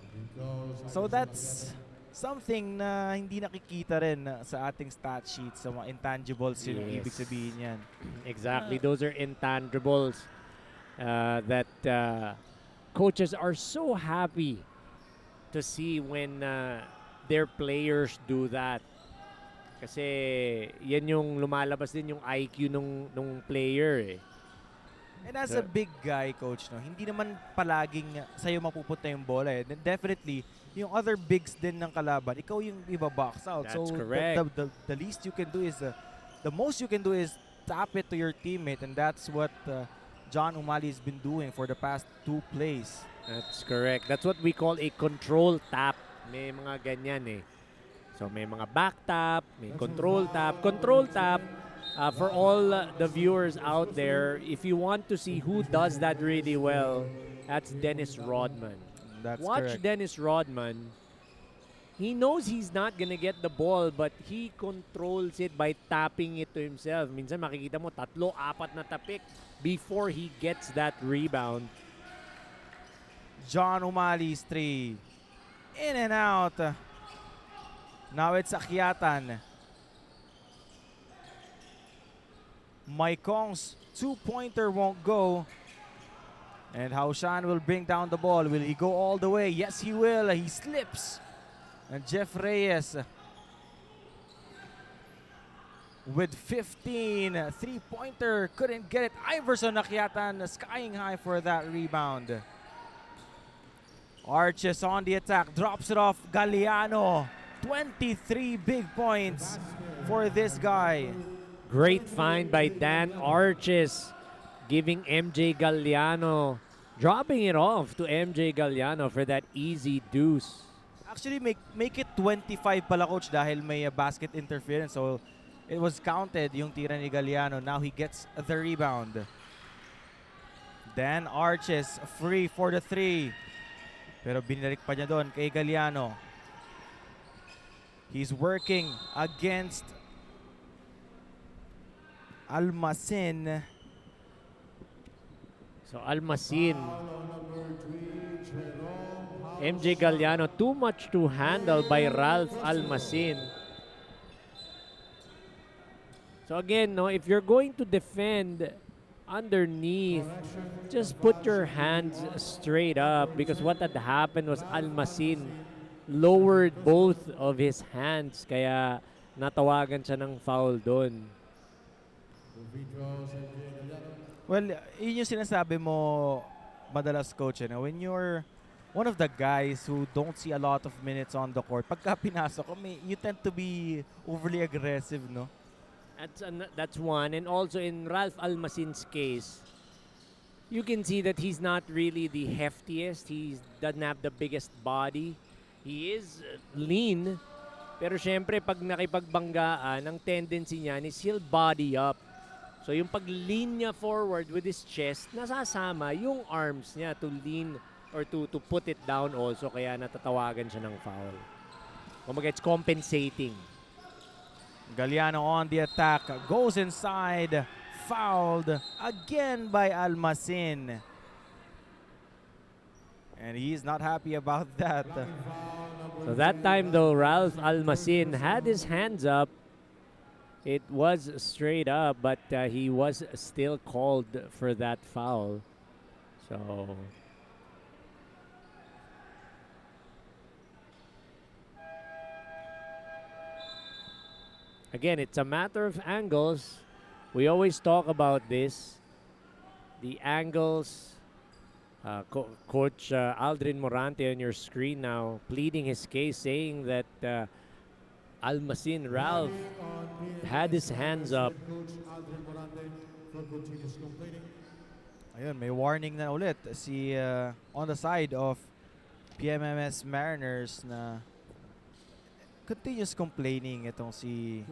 So that's something na hindi nakikita rin sa ating stat sheet sa mga intangibles. Yung Yes. ibig sabihin yan. Exactly. Those are intangibles that coaches are so happy to see when their players do that. Kasi yan yung lumalabas din yung IQ nung player eh. And as a big guy, coach, no, hindi naman palaging sa'yo mapupunta yung bola eh. Then definitely, yung other bigs din ng kalaban, ikaw yung iba-box out. That's so correct. The least you can do is, the most you can do is tap it to your teammate, and that's what John Umali has been doing for the past 2 plays. That's correct. That's what we call a control tap. May mga ganyan eh. So may mga back tap, may control tap. Control tap, for all the viewers out there, if you want to see who does that really well, that's Dennis Rodman. That's Watch correct. Dennis Rodman. He knows he's not gonna get the ball, but he controls it by tapping it to himself. Minsan makikita mo 3-4 na tapik before he gets that rebound. John Umali's 3. In and out. Now it's Akyatan. Maikong's 2-pointer won't go. And Haushan will bring down the ball. Will he go all the way? Yes, he will. He slips. And Jeff Reyes with 15. 3-pointer. Couldn't get it. Iverson Akyatan skying high for that rebound. Arches on the attack, drops it off. Galliano, 23 big points for this guy. Great find by Dan Arches, giving MJ Galliano, dropping it off to MJ Galliano for that easy deuce. Actually, make it 25 pala, coach, dahil may basket interference. So, it was counted yung tira ni Galliano. Now he gets the rebound. Dan Arches, free for the three. Pero binalik pa niya doon kay Galliano. He's working against Almacin. So Almacin, MJ Galliano, too much to handle by Ralph Almacin. So again, no, if you're going to defend underneath, just put your hands straight up, because what had happened was Almacin lowered both of his hands, kaya natawagan siya ng foul doon. Well, yun yung sinasabi mo madalas, coach, when you're one of the guys who don't see a lot of minutes on the court, pagka pinasok ko, you tend to be overly aggressive, no? That's one. And also in Ralph Almacin's case, you can see that he's not really the heftiest. He doesn't have the biggest body. He is lean. Pero syempre, pag nakipagbanggaan, ang tendency niya is he'll body up. So yung pag-lean niya forward with his chest, nasasama yung arms niya to lean or to put it down also. Kaya natatawagan siya ng foul. Kumbaga, it's compensating. Galliano on the attack, goes inside, fouled again by Almacin. And he's not happy about that. So that time though, Ralph Almacin had his hands up. It was straight up, but he was still called for that foul. So again, it's a matter of angles. We always talk about this. The angles. Coach Aldrin Morante on your screen now, pleading his case, saying that Almacin Ralph had his hands up. Ayun, may warning na ulit si on the side of PMMS Mariners na continuous complaining itong si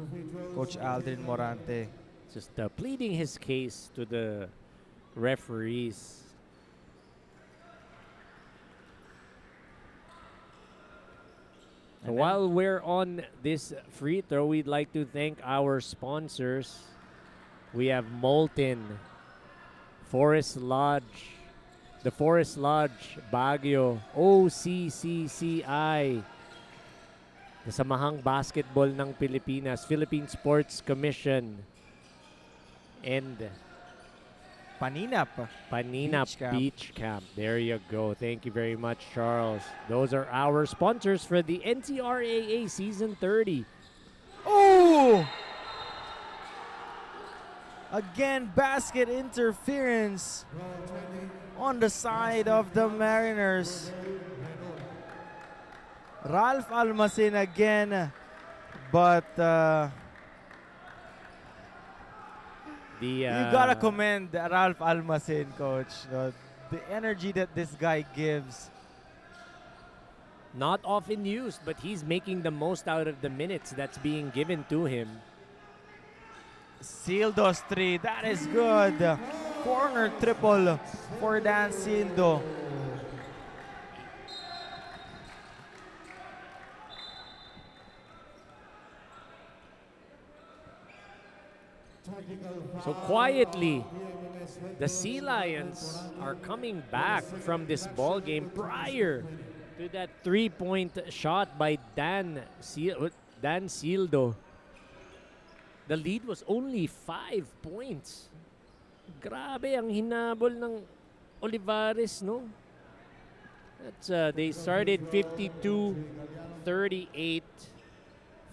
Coach Aldrin Morante. Just pleading his case to the referees. So while we're on this free throw, we'd like to thank our sponsors. We have Molten, Forest Lodge, the Forest Lodge, Baguio, OCCCI, the Samahang Basketball ng Pilipinas, Philippine Sports Commission, and Paninap Beach Camp. There you go. Thank you very much, Charles. Those are our sponsors for the NCRAA Season 30. Oh! Again, basket interference on the side of the Mariners. Ralph Almacin again, but you gotta commend Ralph Almacin, coach. The energy that this guy gives. Not often used, but he's making the most out of the minutes that's being given to him. Sildo's three, that is good. Corner triple for Dan Sildo. So quietly, the Sea Lions are coming back from this ball game prior to that three-point shot by Dan Sildo. The lead was only 5 points. Grabe ang hinabol ng Olivares, no? That's they started 52-38,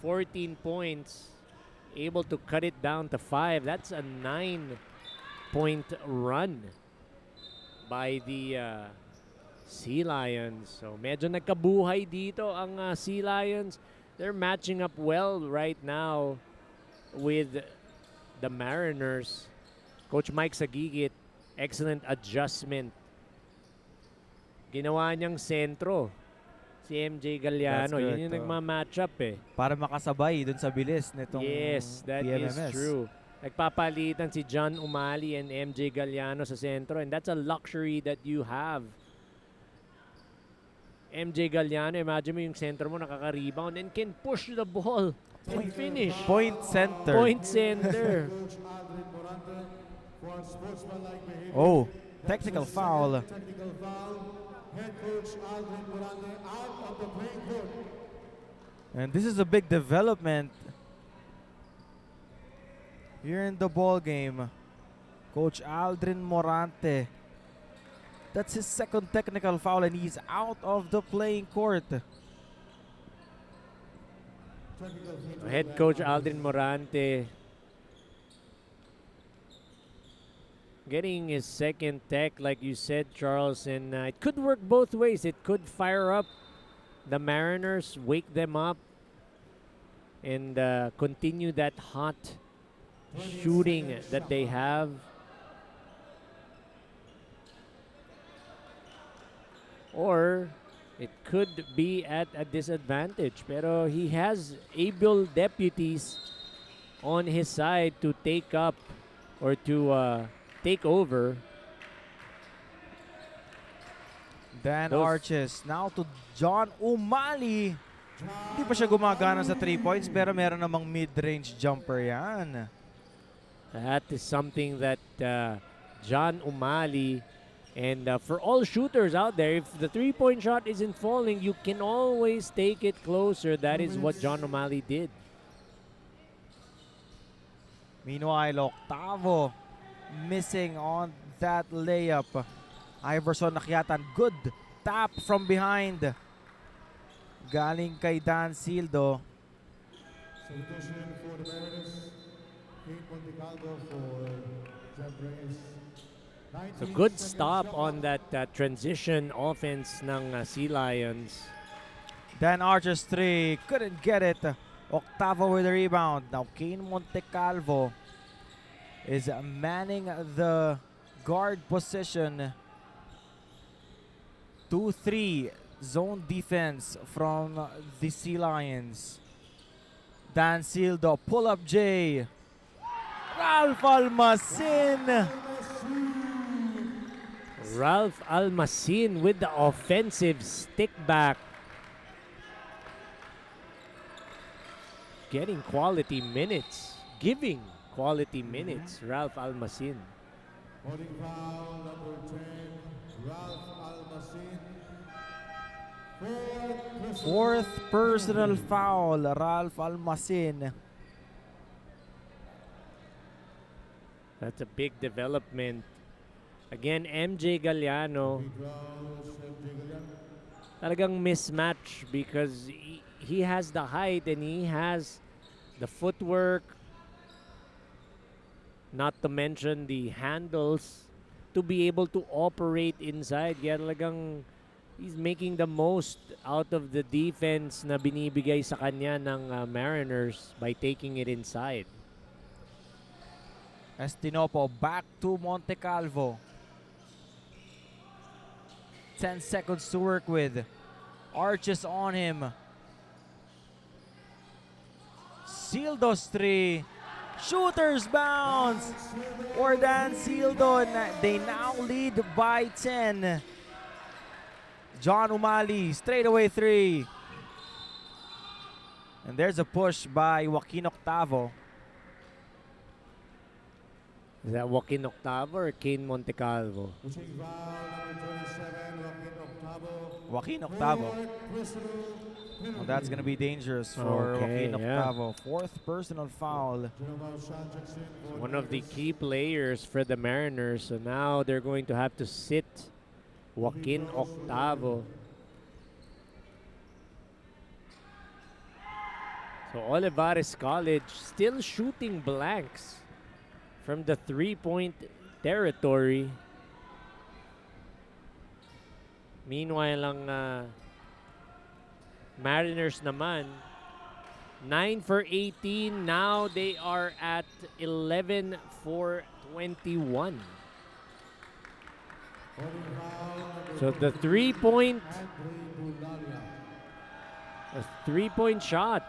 14 points. Able to cut it down to 5. That's a 9-point run by the Sea Lions. So medyo nagkabuhay dito ang Sea Lions. They're matching up well right now with the Mariners. Coach Mike Sagigit, excellent adjustment. Ginawa niyang sentro si MJ Galliano. That's good, Yun yung oh. nagma-match up eh. Para makasabay dun sa bilis nitong Yes, that PMMS. is true. Nagpapalitan si John Umali and MJ Galliano sa sentro, and that's a luxury that you have. MJ Galliano, imagine mo yung center mo nakaka-rebound and can push the ball and finish. Point center. Point center. Oh, technical foul. Technical foul. Head coach Aldrin Morante out of the playing court. And this is a big development here in the ball game. Coach Aldrin Morante. That's his second technical foul and he's out of the playing court. Head coach Aldrin Morante getting his second tech, like you said, Charles, and it could work both ways. It could fire up the Mariners, wake them up, and continue that hot shooting that they have. Or it could be at a disadvantage. Pero he has able deputies on his side to take up or to take over. Dan Those- Arches. Now to John Umali. Hindi pa siya gumagana sa 3 points pero meron namang mid-range jumper yan. That is something that John Umali and for all shooters out there, if the three-point shot isn't falling, you can always take it closer. That is what John Umali did. Meanwhile, Octavo missing on that layup. Iverson Nakyatan, good tap from behind. Galing kay Dan Sildo. Substitution for the Mariners. Kate Monticalvo for Jeff Reyes. So good stop on that transition offense ng Sea Lions. Dan Archer's 3, couldn't get it. Octavo with the rebound. Now Kane Montecalvo is manning the guard position. 2-3 zone defense from the Sea Lions. Dan Sildo, pull up J. Ralph Almacin. Ralph Almacin with the offensive stick back. Getting quality minutes. Giving quality minutes. Ralph Almacin. Holding foul number 10, Ralph Almacin. Fourth personal foul, Ralph Almacin. That's a big development. Again, MJ Galliano, talagang mismatch because he has the height and he has the footwork, not to mention the handles to be able to operate inside. Kaya talagang he's making the most out of the defense na binibigay sa kanya ng Mariners by taking it inside. Estinopo back to Montecalvo. 10 seconds to work with. Arches on him. Sildo's 3. Shooter's bounce. For Dan Sildo. They now lead by 10. John Umali, straightaway 3. And there's a push by Joaquin Octavo. Is that Joaquin Octavo or Kane Montecalvo? Pushing foul number 27, Joaquin Joaquin Octavo. Octavo. Personal Well, penalty. that's going to be dangerous for Okay, Joaquin yeah. Octavo. Fourth personal foul. General Sean Jackson for One of the Mariners. key players for the Mariners. So now they're going to have to sit Joaquin Octavo. So Olivares College still shooting blanks from the three-point territory. Meanwhile, ang Mariners naman, 9 for 18. Now they are at 11 for 21. So the three-point shot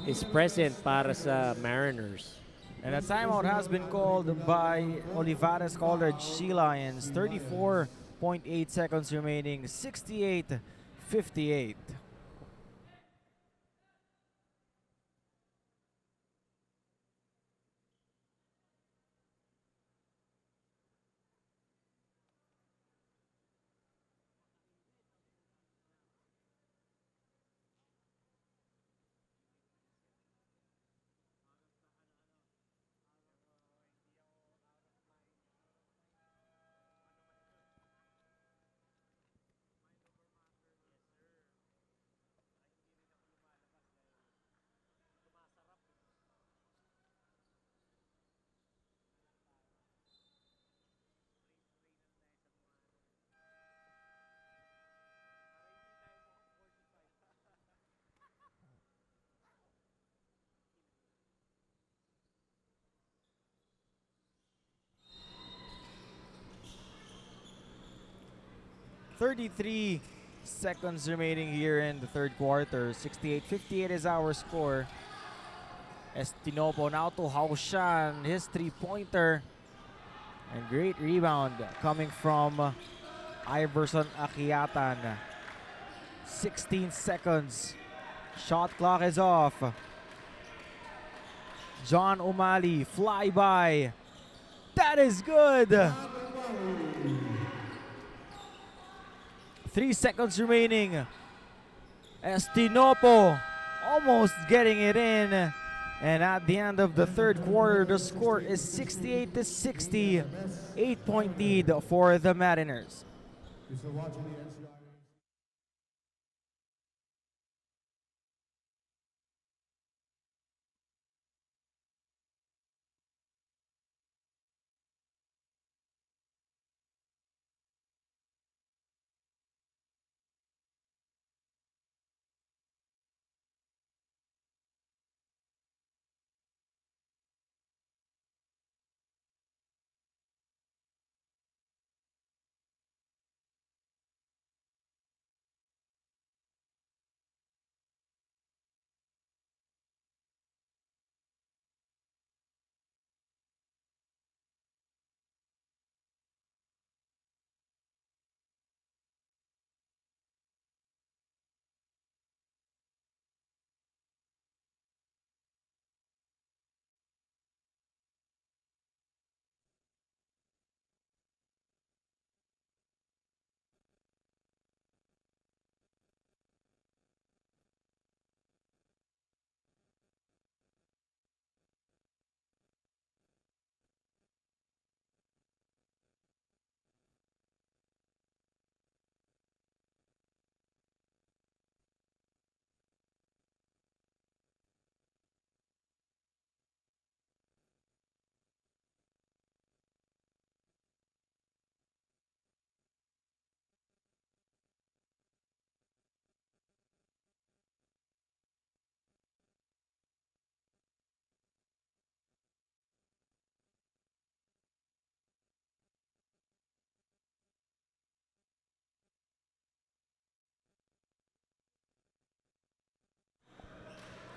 is present para sa Mariners. And a timeout has been called by Olivares College Sea Lions. 34.8 seconds remaining, 68-58. "33 seconds remaining here in the third quarter. 68-58 is our score. Estinopo now to Haoshan, his three-pointer. And great rebound coming from Iverson Akiatan. 16 seconds. Shot clock is off. John Umali, flyby. That is good. 3 seconds remaining. Estinopo almost getting it in. And at the end of the third quarter, the score is 68-60. 8-point lead for the Mariners.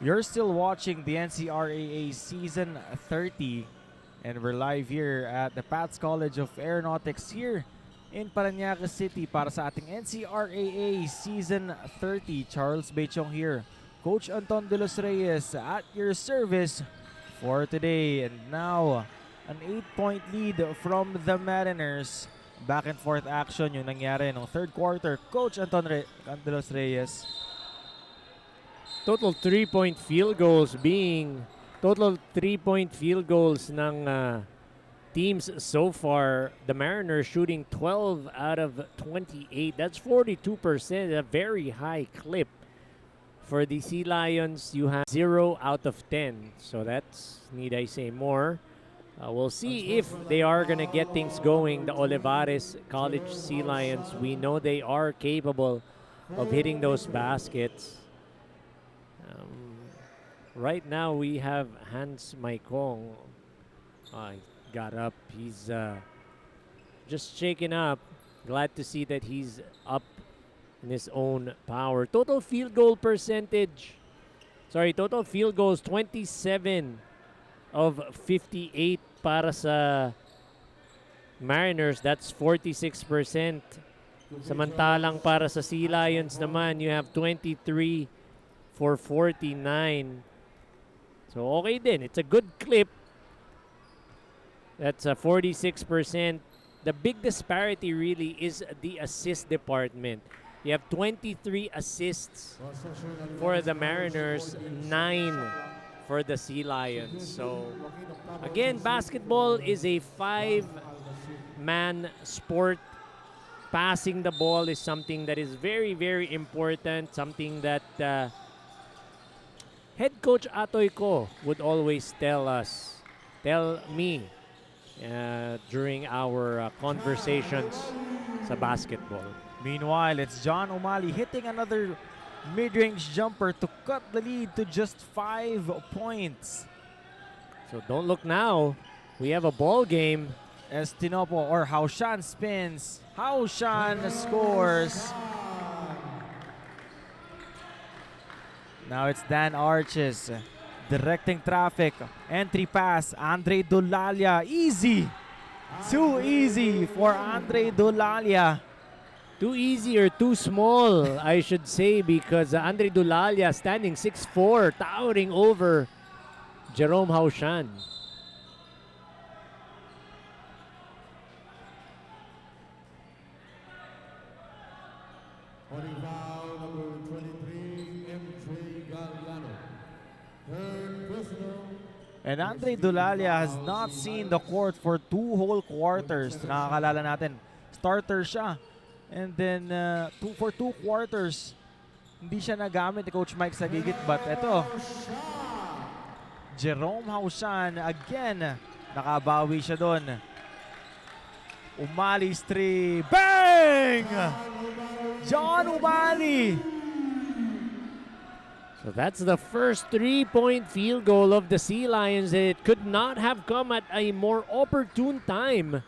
You're still watching the NCRAA Season 30, and we're live here at the Pats College of Aeronautics here in Parañaque City para sa ating NCRAA Season 30. Charles Bechong here. Coach Anton de los Reyes at your service for today. And now, an 8-point lead from the Mariners. Back and forth action yung nangyari ng third quarter. Coach Anton de los Reyes. Total 3-point field goals ng teams so far. The Mariners shooting 12 out of 28. That's 42%, a very high clip. For the Sea Lions, you have 0 out of 10. So that's, need I say more? We'll see if they are going to get things going. The Olivares College Sea Lions, we know they are capable of hitting those baskets. Right now, we have Hans Maikong. He got up. He's just shaken up. Glad to see that he's up in his own power. Total field goal percentage. Total field goals, 27 of 58 para sa Mariners. That's 46%. Samantalang para sa Sea Lions naman, you have 23 for 49. So okay din. It's a good clip. That's 46%. The big disparity really is the assist department. You have 23 assists for the Mariners, 9 for the Sea Lions. So again, basketball is a 5-man sport. Passing the ball is something that is very, very important. Something that head coach Atoy Ko would always tell me during our conversations sa basketball. Meanwhile, it's John O'Malley hitting another mid-range jumper to cut the lead to just 5 points. So don't look now. We have a ball game. Estinopo or Haoshan spins. Haoshan scores. Now it's Dan Arches directing traffic. Entry pass. Andre Dulalia. Easy. Too easy for Andre Dulalia. Too easy or too small, I should say, because Andre Dulalia standing 6'4", towering over Jerome Haushan. And Andre Dulalia has not seen the court for 2 whole quarters. Nakakalala natin, starter siya. And then for 2 quarters, hindi siya nagamit ni Coach Mike Sagigit. But ito, Jerome Haushan again, nakabawi siya doon. Umali's 3, bang! John Umali! So that's the first 3-point field goal of the Sea Lions. It could not have come at a more opportune time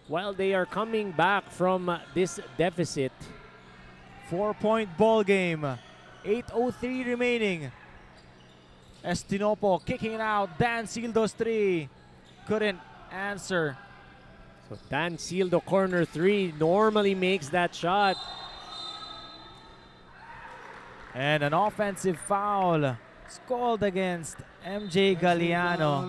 while they are coming back from this deficit. 4-point ball game. 8:03 remaining. Estinopo kicking it out. Dan Sildo's 3. Couldn't answer. So Dan Sildo, corner 3, normally makes that shot. And an offensive foul is called against MJ Galliano.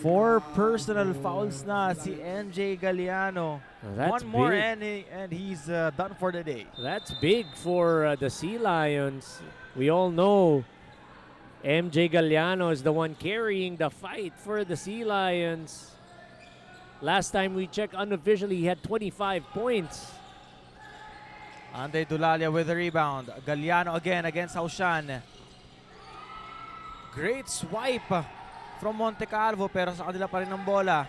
Four personal fouls na si MJ Galliano. That's One more big. and he's done for the day. That's big for the Sea Lions. We all know MJ Galliano is the one carrying the fight for the Sea Lions. Last time we checked unofficially, he had 25 points. Andre Dulalia with the rebound. Galliano again against Haushan. Great swipe from Monte Calvo pero sa kanila pa rin ang bola.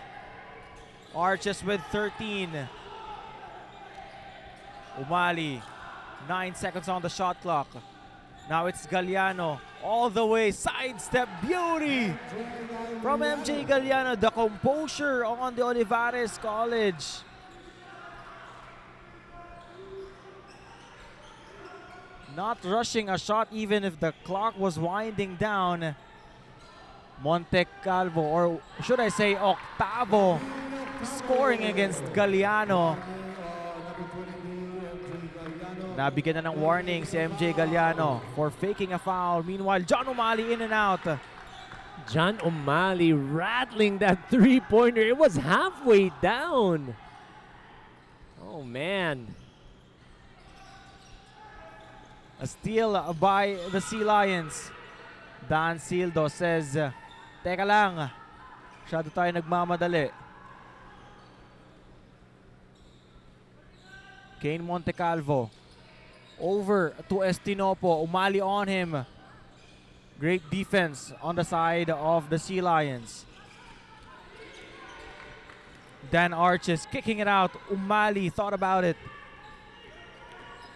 Arches with 13. Umali. 9 seconds on the shot clock. Now it's Galliano. All the way. Sidestep beauty from MJ Galliano. The composure on the Olivares College. Not rushing a shot even if the clock was winding down. Monte Calvo, or should I say Octavo, scoring against Galliano. Nabigyan na ng warning si MJ Galliano for faking a foul. Meanwhile, John O'Malley in and out. John O'Malley rattling that three-pointer. It was halfway down. Oh, man. A steal by the Sea Lions. Dan Sildo says, teka lang, masyado tayo nagmamadali. Kane Montecalvo. Over to Estinopo. Umali on him. Great defense on the side of the Sea Lions. Dan Arches kicking it out. Umali thought about it.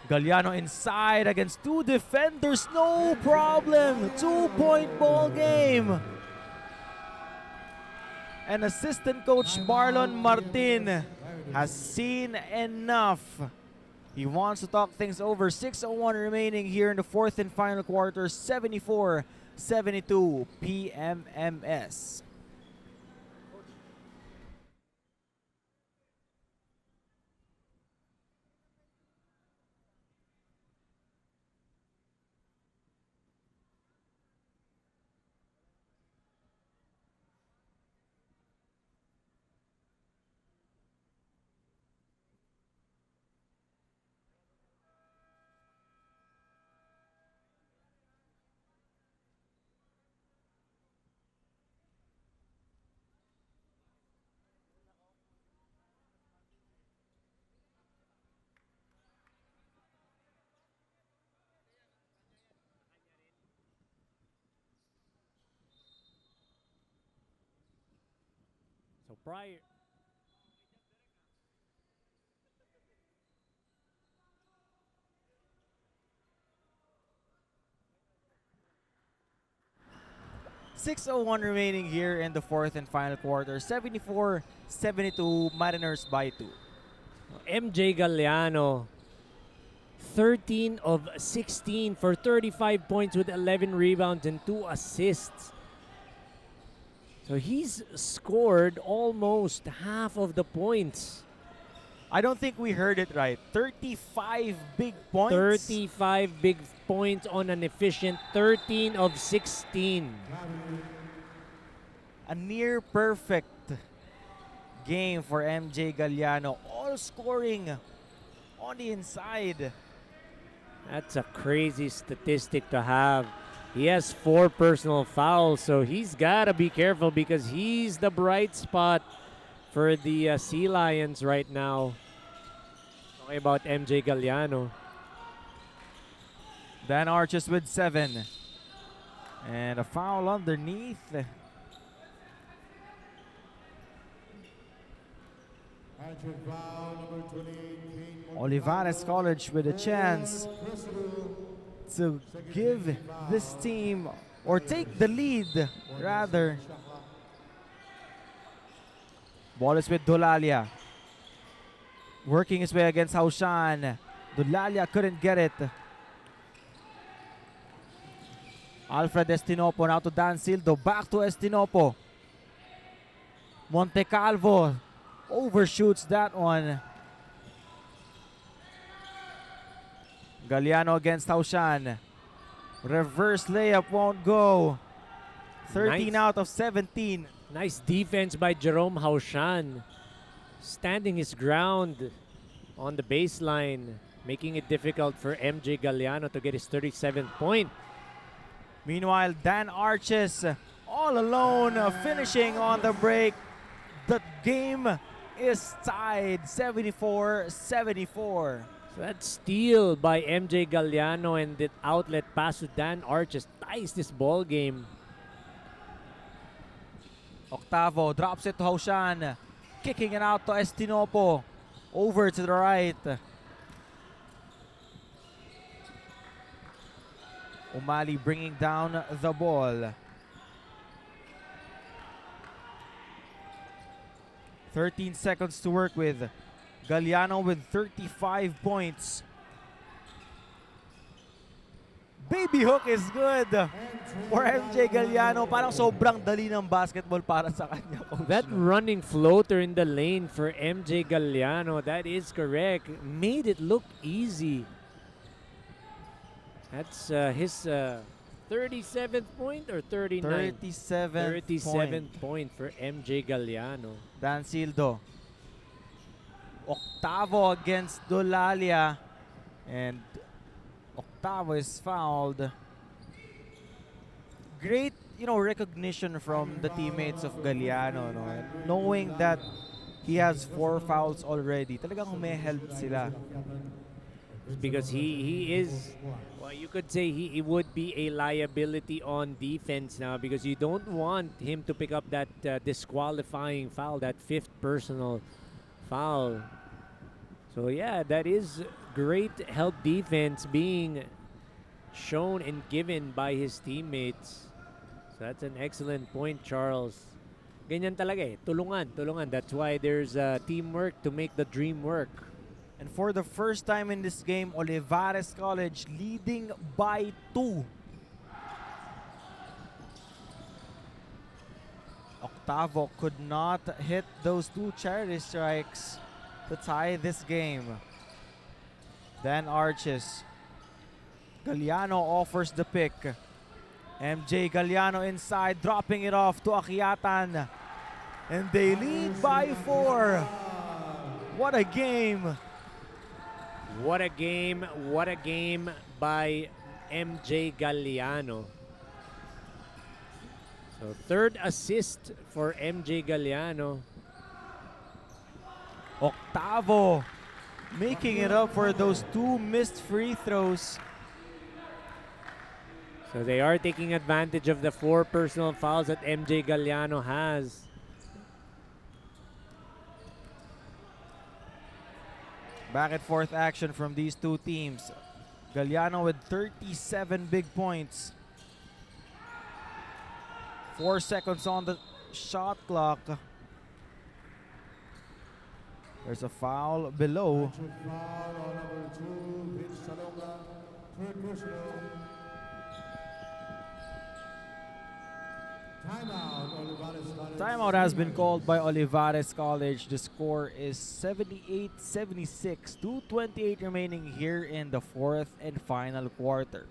Galliano inside against two defenders. No problem. 2-point ball game. And assistant coach Marlon Martin has seen enough. He wants to talk things over. 6:01 remaining here in the fourth and final quarter. 74-72 PMMS. So prior 6:01 remaining here in the fourth and final quarter. 74-72 Mariners by 2. MJ Galliano, 13 of 16 for 35 points with 11 rebounds and 2 assists. So he's scored almost half of the points. I don't think we heard it right. 35 big points. 35 big points on an efficient 13 of 16. A near perfect game for MJ Galliano. All scoring on the inside. That's a crazy statistic to have. He has 4 personal fouls, so he's got to be careful because he's the bright spot for the Sea Lions right now. Talking about MJ Galliano. Dan Arches with 7. And a foul underneath. Olivares College with a chance to give this team, or take the lead rather. Ball is with Dolalia. Working his way against Haushan. Dolalia couldn't get it. Alfred Estinopo now to Dan Sildo. Back to Estinopo. Montecalvo overshoots that one. Galliano against Haushan. Reverse layup won't go. 13 Nice. out of 17. Nice defense by Jerome Haushan. Standing his ground on the baseline, making it difficult for MJ Galliano to get his 37th point. Meanwhile, Dan Arches all alone, finishing on the break. The game is tied 74-74. So that steal by MJ Galliano and the outlet pass to Dan Arches ties this ball game. Octavo drops it to Haushan. Kicking it out to Estinopo. Over to the right. Umali bringing down the ball. 13 seconds to work with. Galliano with 35 points. Baby hook is good for MJ Galliano. Parang sobrang dali ng basketball para sa kanya. That running floater in the lane for MJ Galliano, that is correct. Made it look easy. That's his 37th point or 39th? 37th point for MJ Galliano. Dan Sildo. Octavo against Dolalia. And Octavo is fouled. Great, recognition from the teammates of Galliano, no? Knowing that he has 4 fouls already. Talagang humeheld sila. because he is, well, you could say he would be a liability on defense now, because you don't want him to pick up that disqualifying foul, that fifth personal foul. So yeah, that is great help defense being shown and given by his teammates. So that's an excellent point, Charles. Ganyan talaga eh. Tulungan, tulungan. That's why there's teamwork to make the dream work. And for the first time in this game, Olivares College leading by 2. Octavo could not hit those 2 charity strikes to tie this game. Dan Arches. Galliano offers the pick. MJ Galliano inside, dropping it off to Akiatan. And they lead by 4. What a game. What a game by MJ Galliano. So third assist for MJ Galliano. Octavo making it up for those 2 missed free throws. So they are taking advantage of the 4 personal fouls that MJ Galliano has. Back and forth action from these 2 teams. Galliano with 37 big points. 4 seconds on the shot clock. There's a foul below. Timeout has been called by Olivares College. The score is 78-76. 2:28 remaining here in the 4th and final quarter.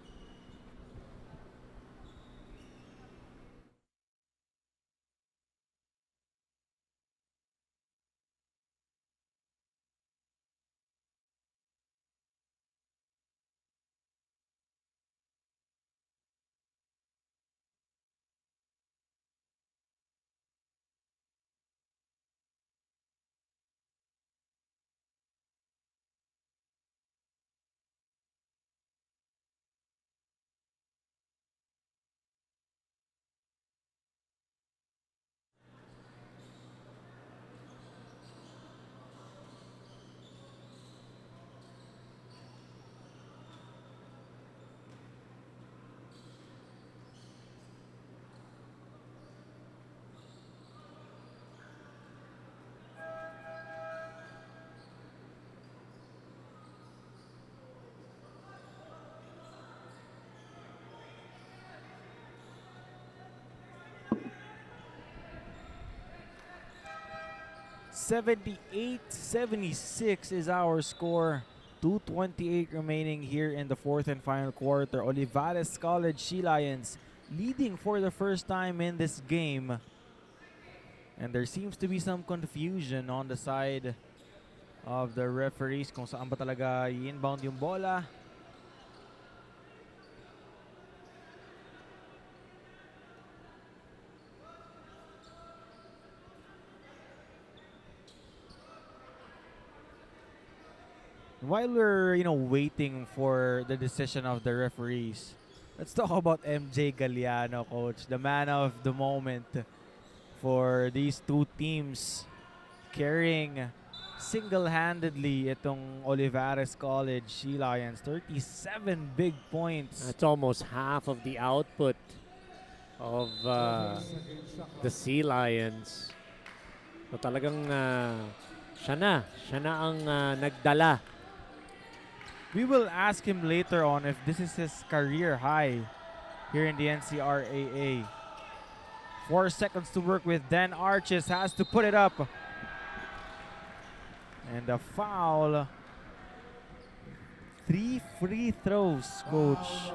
(78-76) is our score. 2:28 remaining here in the 4th and final quarter. Olivares College Sea Lions leading for the first time in this game. And there seems to be some confusion on the side of the referees kung saan ba talaga i-inbound yung bola. While we're, waiting for the decision of the referees, let's talk about MJ Galliano, coach. The man of the moment for these 2 teams, carrying single-handedly itong Olivares College Sea Lions. 37 big points. That's almost half of the output of the Sea Lions. So talagang siya na ang nagdala. We will ask him later on if this is his career high here in the NCRAA. 4 seconds to work with. Dan Arches has to put it up. And a foul. 3 free throws, coach.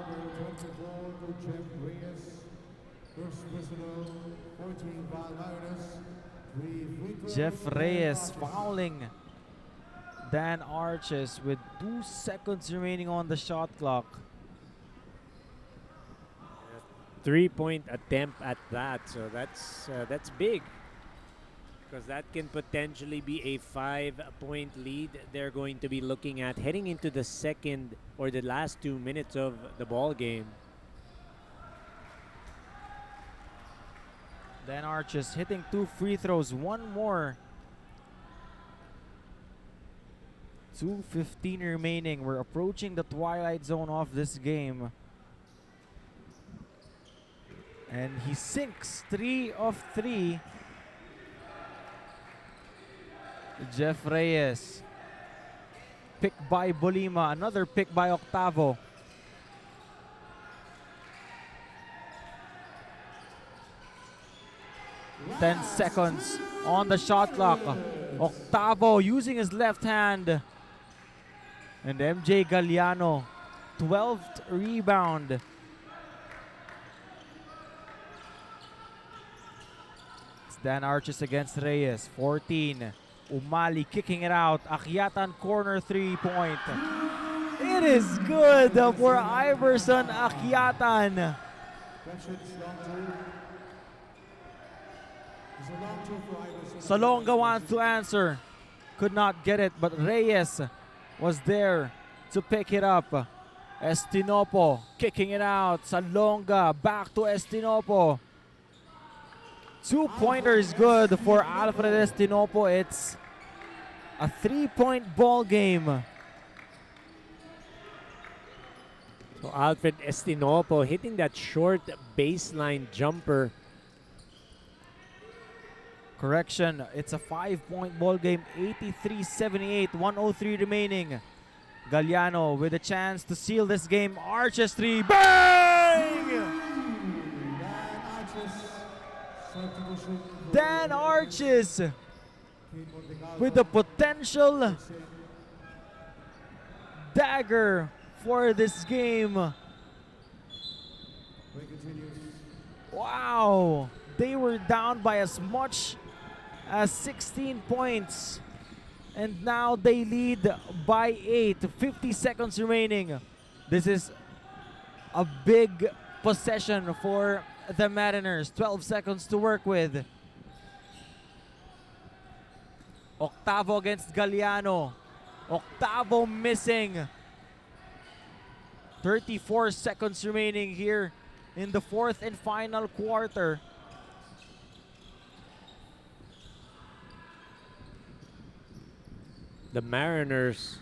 Jeff Reyes fouling Dan Arches with 2 seconds remaining on the shot clock. 3-point attempt at that, so that's big. because that can potentially be a 5-point lead they're going to be looking at heading into the second or the last 2 minutes of the ball game. Dan Arches hitting 2 free throws, one more. 2:15 remaining. We're approaching the twilight zone of this game. And he sinks 3 of 3. Jeff Reyes. Pick by Bolima. Another pick by Octavo. Ten seconds on the shot clock. Octavo using his left hand. And MJ Galliano, 12th rebound. It's Dan Arches against Reyes, 14. Umali kicking it out. Akyatan corner 3-point. It is good for Iverson Akyatan. Salonga wants to answer. Could not get it, but Reyes was there to pick it up. Estinopo kicking it out. Salonga back to Estinopo. 2-pointers good for Alfred Estinopo. It's a 3-point ball game. So Alfred Estinopo hitting that short baseline jumper. Correction, it's a 5-point ball game. 83-78, 1:03 remaining. Galliano with a chance to seal this game. Arches 3, bang! Dan Arches with the potential dagger for this game. Wow, they were down by as much as 16 points. And now they lead by 8. 50 seconds remaining. This is a big possession for the Mariners. 12 seconds to work with. Octavo against Galliano. Octavo missing. 34 seconds remaining here in the fourth and final quarter. The Mariners,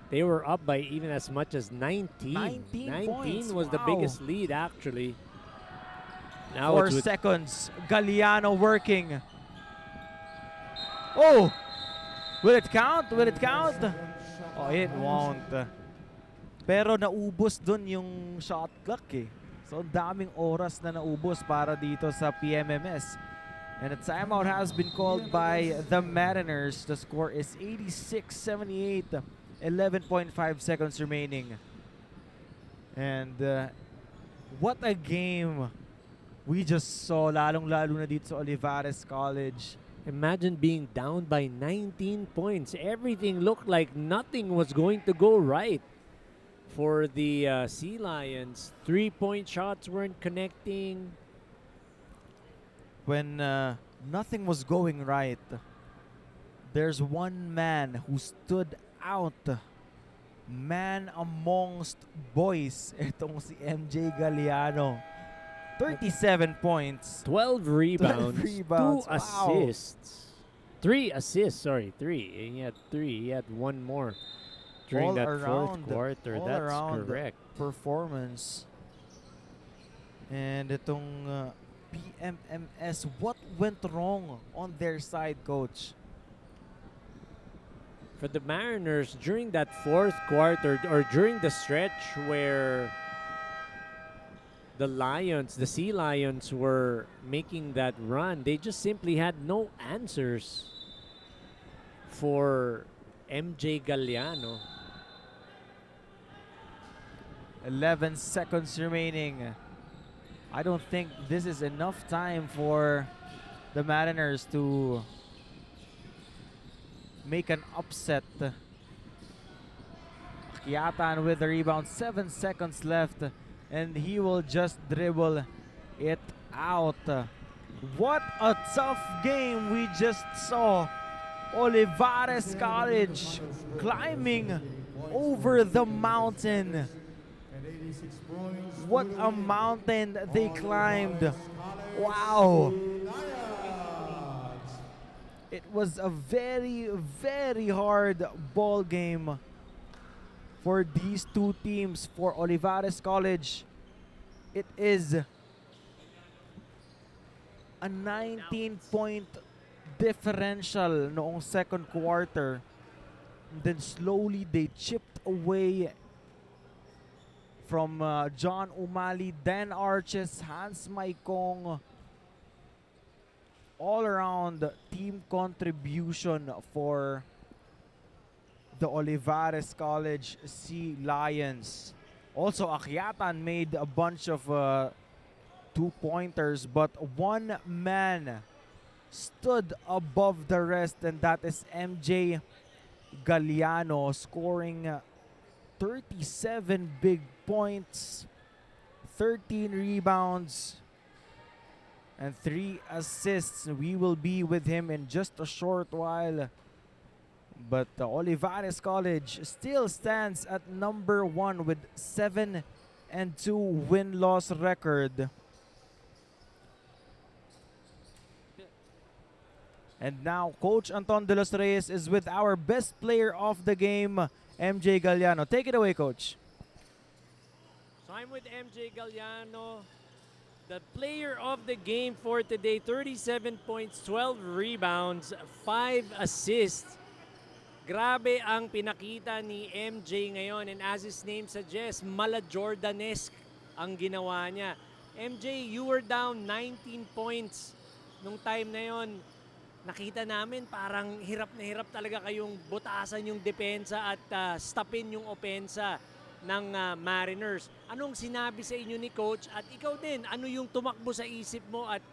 they were up by even as much as 19. 19 points, was the wow. biggest lead, actually. Now 4 it's with seconds. Galliano working. Oh! Will it count? Will it count? Oh, it won't. Pero naubos dun yung shot clock eh. So daming oras na naubos para dito sa PMMS. And a timeout has been called by the Mariners. The score is 86-78. 11.5 seconds remaining. And what a game we just saw, lalong-lalo na dito sa Olivares College. Imagine being down by 19 points. Everything looked like nothing was going to go right for the Sea Lions. 3-point shots weren't connecting. When nothing was going right, there's one man who stood out. Man amongst boys. Itong si MJ Galliano. 37 points. 12 rebounds. 12 rebounds. 2 assists. 3 assists, sorry. 3. He had 3. He had one more during All that around, fourth quarter. all That's around correct. Performance. And itong PMMS, what went wrong on their side, Coach? For the Mariners, during that fourth quarter, or during the stretch where the Sea Lions were making that run, they just simply had no answers for MJ Galliano. 11 seconds remaining. I don't think this is enough time for the Mariners to make an upset. Akyatan with the rebound. 7 seconds left. And he will just dribble it out. What a tough game we just saw. Olivares College climbing over the mountain. What a mountain they climbed. Wow. It was a very, very hard ball game for these two teams. For Olivares College, it is a 19-point differential noong second quarter. And then slowly they chipped away from John Umali, Dan Arches, Hans Maikong. All around team contribution for the Olivares College Sea Lions. Also, Akyatan made a bunch of two-pointers, but one man stood above the rest, and that is MJ Galliano, scoring 37 big points, 13 rebounds, and 3 assists. We will be with him in just a short while. But Olivares College still stands at number 1 with 7-2 win-loss record. And now Coach Anton de los Reyes is with our best player of the game, MJ Galliano. Take it away, Coach. So I'm with MJ Galliano, the player of the game for today. 37 points, 12 rebounds, 5 assists. Grabe ang pinakita ni MJ ngayon, and as his name suggests, mala Jordanesque ang ginawa niya. MJ, you were down 19 points nung time na yon. Nakita namin parang hirap na hirap talaga kayong butasan yung depensa at stopin yung opensa ng Mariners. Anong sinabi sa inyo ni Coach, at ikaw din, ano yung tumakbo sa isip mo at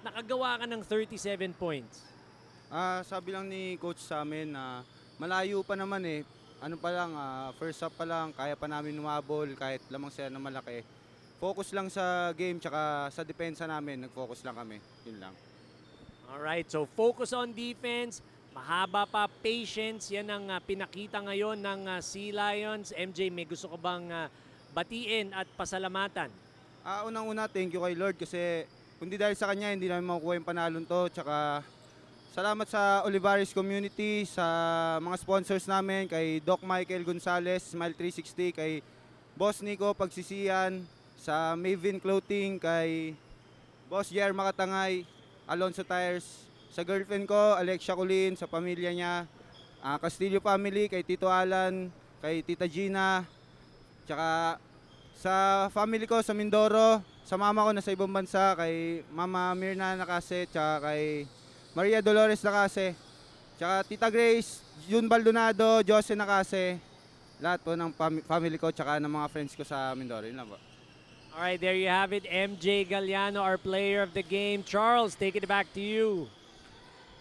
nakagawa ka ng 37 points? Sabi lang ni Coach sa amin na malayo pa naman eh. Ano pa lang, first half pa lang, kaya pa namin umabol kahit lamang sila na malaki. Focus lang sa game tsaka sa depensa namin, nag-focus lang kami. Yun lang. Alright, so focus on defense, mahaba pa, patience, yan ang pinakita ngayon ng Sea Lions. MJ, may gusto ka bang batiin at pasalamatan? Unang-una, thank you kay Lord kasi kundi dahil sa kanya, hindi namin makukuha yung panalon to. Tsaka salamat sa Olivares community, sa mga sponsors namin, kay Doc Michael Gonzalez, Smile 360, kay Boss Nico Pagsisiyan, sa Maven Clothing, kay Boss Jer Makatangay, Alonso Tires, sa girlfriend ko, Alexia Colin, sa pamilya niya, Castillo family, kay Tito Alan, kay Tita Gina, tsaka sa family ko sa Mindoro, sa mama ko na sa ibang bansa, kay Mama Mirna Nakase, tsaka kay Maria Dolores Nakase, tsaka Tita Grace, June Baldonado, Jose Nakase, lahat po ng family ko, tsaka ng mga friends ko sa Mindoro. Yun lang po. All right, there you have it. MJ Galliano, our player of the game. Charles, taking it back to you.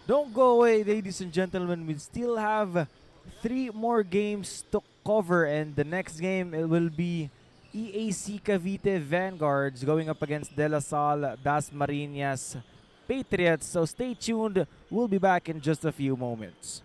Don't go away, ladies and gentlemen. We still have 3 more games to cover, and the next game it will be EAC Cavite Vanguards going up against De La Salle Dasmariñas Patriots. So stay tuned. We'll be back in just a few moments.